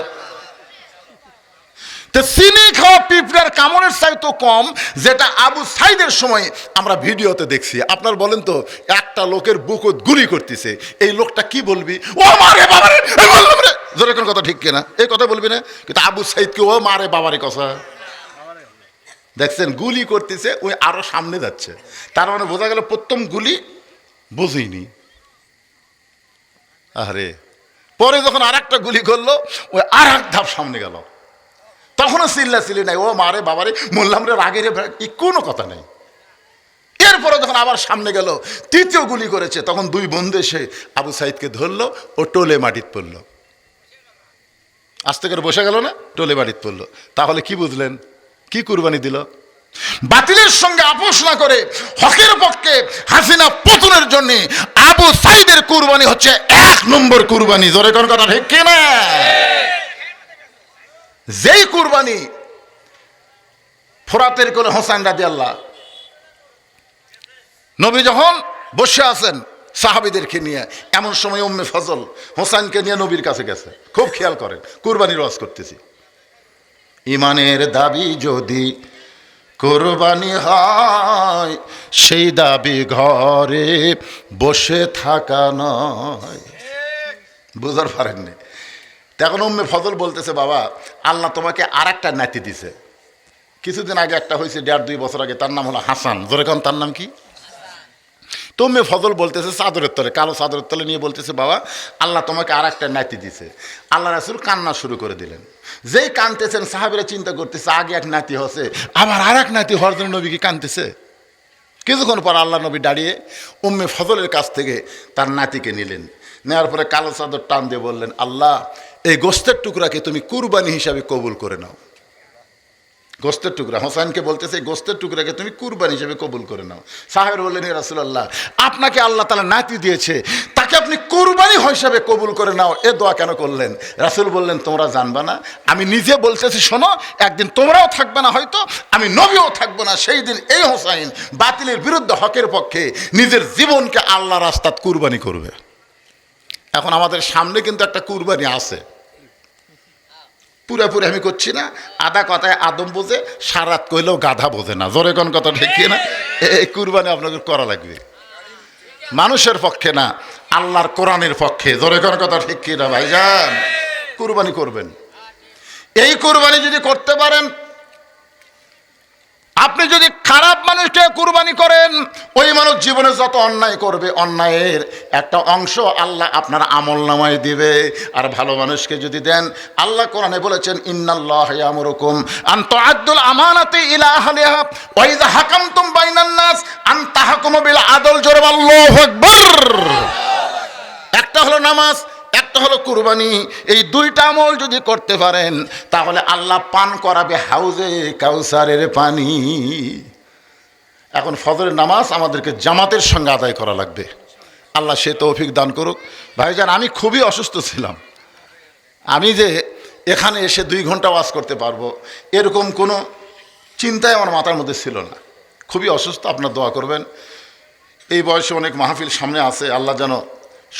তো চিনি খাওয়া পিঁপড়ার কামড়ের চাইতো কম, যেটা আবু সাইদের সময় আমরা ভিডিওতে দেখছি। আপনার বলেন তো, একটা লোকের বুকত গুলি করতেছে, এই লোকটা কি বলবি? ও মারে বাবারে, বললাম রে, জোরে কোন কথা ঠিক কিনা? এই কথা বলবি না? কিন্তু আবু সাইদকে ও মারে বাবারে কথা দেখছেন, গুলি করতেছে, ওই আরো সামনে যাচ্ছে। তার মানে বোঝা গেল প্রথম গুলি বুঝিনি। আরে পরে যখন আর একটা গুলি করলো, ওই আর এক ধাপ সামনে গেল, তখনও চিল্লি নাই, ও মারে বাবারে, বললাম রে, রাগের কোনো কথা নেই। এরপরে যখন আবার সামনে গেল, তৃতীয় গুলি করেছে, তখন দুই বন্ধু এসে আবু সাইদকে ধরলো, ও টোলে মাটিত পড়লো। আস্তে করে বসে গেল না, টোলে মাটিত পড়লো। তাহলে কি বুঝলেন? কি কুরবানি দিল? বাতিলের সঙ্গে আপোষ না করে হকের পক্ষে হাসিনা পতনের জন্য আবু সাইদের কুরবানি হচ্ছে 1 নম্বর কুরবানি। জোরে কোন কথা ঠিক কিনা? যেই কুরবানি ফোরাতের কোলে হোসেন রাদিয়াল্লাহু, নবী যখন বসে আছেন সাহাবীদেরকে নিয়ে, এমন সময় উম্মে ফজল হোসেনকে নিয়ে নবীর কাছে গেছে। খুব খেয়াল করেন, কুরবানির ওয়াজ করতেছি। ইমানের দাবি যদি কুরবানি হয়, সেই দাবি ঘরে বসে থাকা নয়। বুঝতে পারেননি? তখন উম্মে ফজল বলতেছে, বাবা, আল্লাহ তোমাকে আর একটা নাতি দিছে। কিছুদিন আগে একটা হয়েছে, 1.5-2 বছর আগে, তার নাম হলো হাসান। জোরে কোন, তার নাম কি? তো উম্মে ফজল বলতেছে, চাদরের তলে, কালো চাদরের তলে নিয়ে বলতেছে, বাবা, আল্লাহ তোমাকে আর একটা নাতি দিছে। আল্লাহ রাসূল কান্না শুরু করে দিলেন। যেই কাঁদতেছেন, সাহাবীরা চিন্তা করতেছে, আগে এক নাতি হচ্ছে, আবার আর এক নাতি হওয়ার জন্য নবী কি কাঁদতেছে? কিছুক্ষণ পর আল্লাহ নবী দাঁড়িয়ে উম্মে ফজলের কাছ থেকে তার নাতিকে নিলেন। নেওয়ার পরে কালো চাদর টান দিয়ে বললেন, আল্লাহ, এই গোস্তের টুকরাকে তুমি কুরবানি হিসাবে কবুল করে নাও। গোস্তের টুকরা, হোসেনকে বলতেছে, গোস্তের টুকরাকে তুমি কুরবানি হিসেবে কবুল করে নাও। সাহাবীরা বললেন, ইয়া রাসূলুল্লাহ, আপনাকে আল্লাহ তাআলা নাতি দিয়েছে, তাকে আপনি কুরবানি হিসেবে কবুল করে নাও, এ দোয়া কেন করলেন? রাসূল বললেন, তোমরা জানবা না, আমি নিজে বলতেছি, শোনো, একদিন তোমরাও থাকবে না, হয়তো আমি নবীও থাকবো না, সেই দিন এই হোসেন বাতিলের বিরুদ্ধে হকের পক্ষে নিজের জীবনকে আল্লাহ রাস্তায় কুরবানি করবে। এখন আমাদের সামনে কিন্তু একটা কুরবানি আছে, পুরাপুরি আমি করছি না, আধা কথায় আদম বোঝে, সারাত কইলেও গাধা বোঝে না। জোরে কোন কথা ঠিক না? এই কুরবানি আপনাকে করা লাগবে, মানুষের পক্ষে না, আল্লাহর কোরআনের পক্ষে। জোরে কোন কথা ঠিক কিনা ভাইজান? কুরবানি করবেন। এই কুরবানি যদি করতে পারেন, আপনি যদি খারাপ মানুষকে কুরবানি করেন, ওই মানুষ জীবনে যত অন্যায় করবে, অন্যায়ের একটা অংশ আল্লাহ আপনার আমলনামায় দিবে। আর ভালো মানুষকে যদি দেন, আল্লাহ কোরআনে বলেছেন, ইন্নাল্লাহা ইয়ামুরুকুম আন তুআদ্দুল আমানাতি ইলা আহলিহা ওয়া ইযা হাকামতুম বাইনান নাস আন তাহকুমু বিল আদল। জোরে আল্লাহু আকবার। একটা হলো নামাজ, একটা হলো কুরবানি। এই দুইটা আমল যদি করতে পারেন, তাহলে আল্লাহ পান করাবে হাউজে কাউসারের পানি। এখন ফজরের নামাজ আমাদেরকে জামাতের সঙ্গে আদায় করা লাগবে। আল্লাহ সে তৌফিক দান করুক। ভাইজান, আমি খুবই অসুস্থ ছিলাম। আমি যে এখানে এসে 2 ঘন্টা ওয়াজ করতে পারবো, এরকম কোনো চিন্তাই আমার মাথার মধ্যে ছিল না। খুবই অসুস্থ, আপনার দোয়া করবেন। এই বয়সে অনেক মাহফিল সামনে আছে, আল্লাহ যেন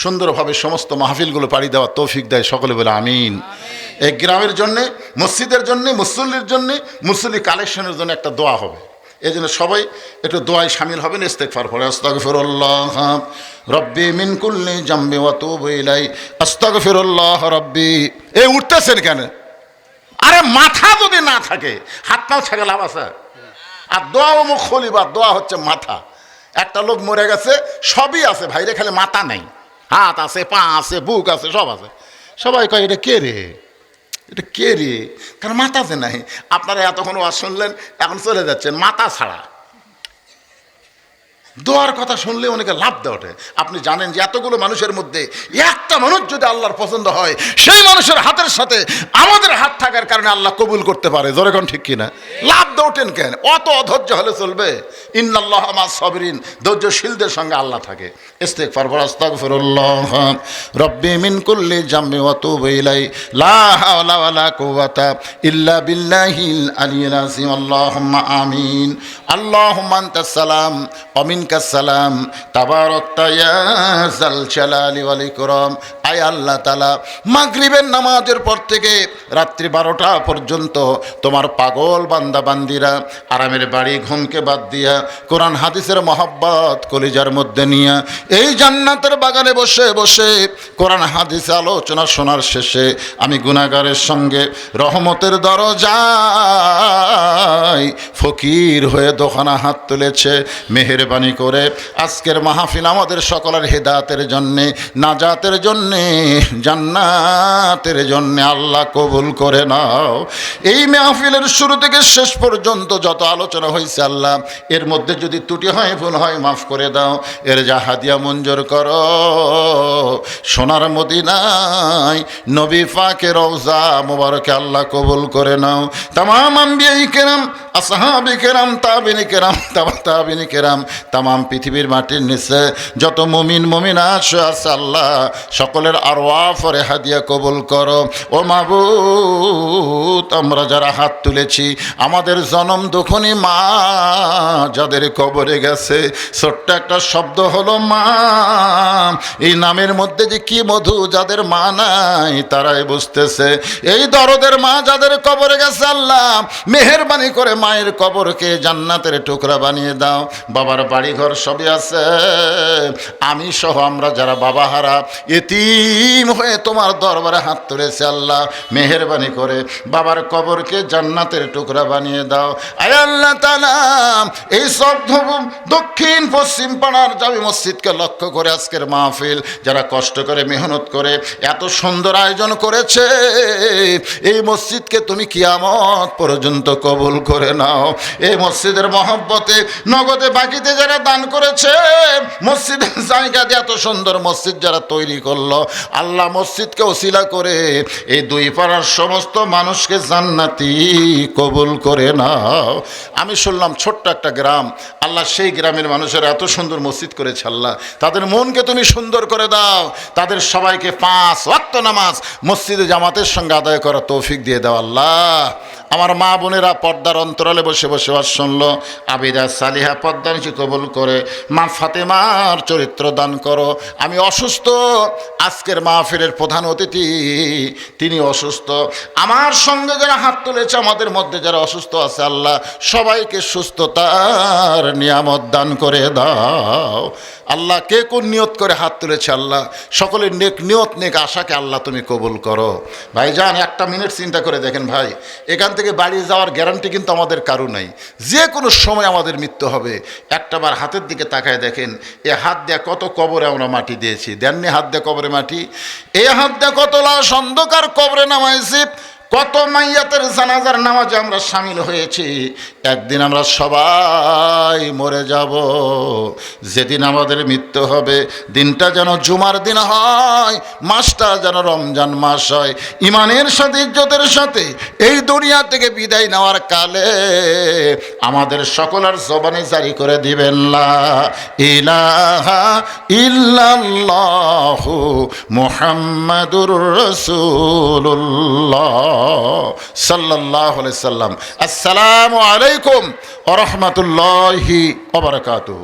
সুন্দরভাবে সমস্ত মাহফিলগুলো পাড়ি দেওয়ার তৌফিক দেয়। সকলে বলে আমিন। এই গ্রামের জন্যে, মসজিদের জন্যে, মুসল্লির জন্যে, মুসল্লি কালেকশনের জন্য একটা দোয়া হবে। এই জন্য সবাই একটু দোয়ায় শামিল হবেন। ইস্তেগফার পড়ে, আস্তাগফিরুল্লাহ রব্বি মিন কুল্লি জামবি ওয়া তুবু ইলাই, আস্তাগফিরুল্লাহ রব্বি। এই উঠতেছেন কেন? আরে মাথা যদি না থাকে, হাত পাও ছাগা লাভ আছে? আর দোয়া ও মুখ খলিবা, দোয়া হচ্ছে মাথা। একটা লোক মরে গেছে, সবই আছে ভাইরে, খালি মাথা নাই। হাত আছে, পা আছে, বুক আছে, সব আছে। সবাই কয়, এটা কে রে, এটা কে রে? কারণ মাথা যে নাই। আপনারা এতক্ষণ ওয়াজ শুনলেন, এখন চলে যাচ্ছেন মাথা ছাড়া। দোয়ার কথা শুনলে অনেকে লাভ দেওয়া ওঠে। আপনি জানেন যে এতগুলো মানুষের মধ্যে একটা মানুষ যদি আল্লাহর পছন্দ হয়, সেই মানুষের হাতের সাথে আমাদের হাত থাকার কারণে আল্লাহ কবুল করতে পারে। জোরে কোন ঠিক কিনা? লাভ দেওয়া ওঠেন কেন? অত অধৈর্য হলে চলবে? ইন্নাল্লাহ মা'আস সাবিরিন, ধৈর্যশীলদের সঙ্গে আল্লাহ থাকে। ইস্তিগফার পড়ো, আস্তাগফিরুল্লাহ রব্বি মিন কুল্লি জামবি ওয়া তুবু ইলাইহি লা হাওলা ওয়ালা কুওয়াতা ইল্লা বিল্লাহিল আলিয়্যিল আযীম। আল্লাহুম্মা আমিন। আল্লাহুম্মা আনতাস সালাম ওয়া মিনকাস সালাম তাবারাকতা ইয়া যাল জালালি ওয়াল ইকরাম। আয় আল্লাহ তাআলা, মাগরিবের নামাজের পর থেকে রাত্রি 12টা পর্যন্ত তোমার পাগল বান্দা বান্দিরা আরামের বাড়ি ঘুমকে বাদ দিয়া কোরআন হাদিসের মহব্বত কলিজার মধ্যে নিয়ে এই জান্নাতের বাগানে বসে বসে কোরআন হাদিস আলোচনা শোনার শেষে আমি গুনাহগারের সঙ্গে রহমতের দরজায় ফকির হয়ে দোকানা হাত তুলেছে। মেহেরবানি করে আজকের মাহফিল আমাদের সকলের হেদায়েতের জন্যে, নাজাতের জন্যে, জান্নাতের জন্যে আল্লাহ কবুল করে নাও। এই মাহফিলের শুরু থেকে শেষ পর্যন্ত যত আলোচনা হয়েছে আল্লাহ, এর মধ্যে যদি ত্রুটি হয়, ভুল হয়, মাফ করে দাও। এর যা হাদিয়া মঞ্জুর করো। সোনার মদিনায় নবী পাকের রওজা মুবারকে আল্লাহ কবুল করে নাও। তামাম আম্বিয়ায়ে কেরাম, আসহাবে কেরাম, তাবিঈনে কেরাম, তাবিঈনে কেরাম, তামাম পৃথিবীর মাটির নিচে যত মুমিন মুমিনাত আছে আল্লাহ, সকলের আরওয়াফের হাদিয়া কবুল করো। ও মাবুদ, আমরা যারা হাত তুলেছি, আমাদের জনম দুঃখনী মা যাদের কবরে গেছে, ছোট্ট একটা শব্দ হলো মা, এই নামের মধ্যে যে কি মধু, যাদের মা নাই তারাই বুঝতেছে। এই দরদের মা যাদের কবরে গেছে আল্লাহ, মেহেরবানি করে মায়ের কবরকে জান্নাতের টুকরা বানিয়ে দাও। বাবার বাড়ি ঘর সবই আছে, আমি সহ আমরা যারা বাবা হারা এতিম হয়ে তোমার দরবারে হাত তুলেছে আল্লাহ, মেহেরবানি করে বাবার কবরকে জান্নাতের টুকরা বানিয়ে দাও। আয় আল্লাহ তাআলা, এই সব দক্ষিণ পশ্চিম পাড়ার জামি মসজিদকে লক্ষ্য করে আজকের মাহফিল যারা কষ্ট করে মেহনত করে এত সুন্দর আয়োজন করেছে, এই মসজিদকে তুমি কিয়ামত পর্যন্ত কবুল করে নাও। এই মসজিদের মহব্বতে নগদে বাকিতে যারা দান করেছে, মসজিদের জায়গা দিয়ে এত সুন্দর মসজিদ যারা তৈরি করলো আল্লাহ, মসজিদকে ওসিলা করে এই দুই পাড়ার সমস্ত মানুষকে জান্নাতি কবুল করে নাও। আমি শুনলাম ছোট্ট একটা গ্রাম, আল্লাহ সেই গ্রামের মানুষেরা এত সুন্দর মসজিদ করেছে আল্লাহ, তাদের মনকে তুমি সুন্দর করে দাও, তাদের সবাইকে 5 ওয়াক্ত নামাজ মসজিদে জামাতের সঙ্গে আদায় করার তৌফিক দিয়ে দাও আল্লাহ। আমার মা বোনেরা পর্দার অন্তরালে বসে বসে ওয়াজ শুনলো, আবিদা সালিহা পর্দা নিচে কবুল করে মা ফাতেমার চরিত্র দান করো। আমি অসুস্থ, আজকের মাহফিলের প্রধান অতিথি তিনি অসুস্থ, আমার সঙ্গে যারা হাত তুলেছে, আমাদের মধ্যে যারা অসুস্থ আছে আল্লাহ, সবাইকে সুস্থতার নিয়ামত দান করে দাও আল্লাহ। কে কোন নিয়ত করে হাত তুলেছে আল্লাহ, সকলের নেক নিয়ত নেক আশাকে আল্লাহ তুমি কবুল করো। ভাইজান, একটা মিনিট চিন্তা করে দেখেন ভাই, এখান থেকে বাড়ি যাওয়ার গ্যারান্টি কিন্তু আমাদের কারো নাই, যে কোনো সময় আমাদের মৃত্যু হবে। একটাবার হাতের দিকে তাকায় দেখেন, এ হাত দিয়ে কত কবরে আমরা মাটি দিয়েছি, দেননি হাত দিয়ে কবরে মাটি, এই হাত দিয়ে কত লাশ অন্ধকার কবরে নামাইছি, কত মাইয়াতের জানাজার নামাজে আমরা শামিল হয়েছি। একদিন আমরা সবাই মরে যাব, যেদিন আমাদের মৃত্যু হবে দিনটা যেন জুমার দিন হয়, মাসটা যেন রমজান মাস হয়। ইমানের সাথে ইজ্জতের সাথে এই দুনিয়া থেকে বিদায় নেওয়ার কালে আমাদের সকলের জবানে জারি করে দিবেন লা ইলাহা ইল্লাল্লাহু মুহাম্মাদুর রাসূলুল্লাহ সাল্লাল্লাহু আলাইহি সাল্লাম। আসসালামু আলাইকুম ওয়া রাহমাতুল্লাহি ওয়া বারাকাতুহু।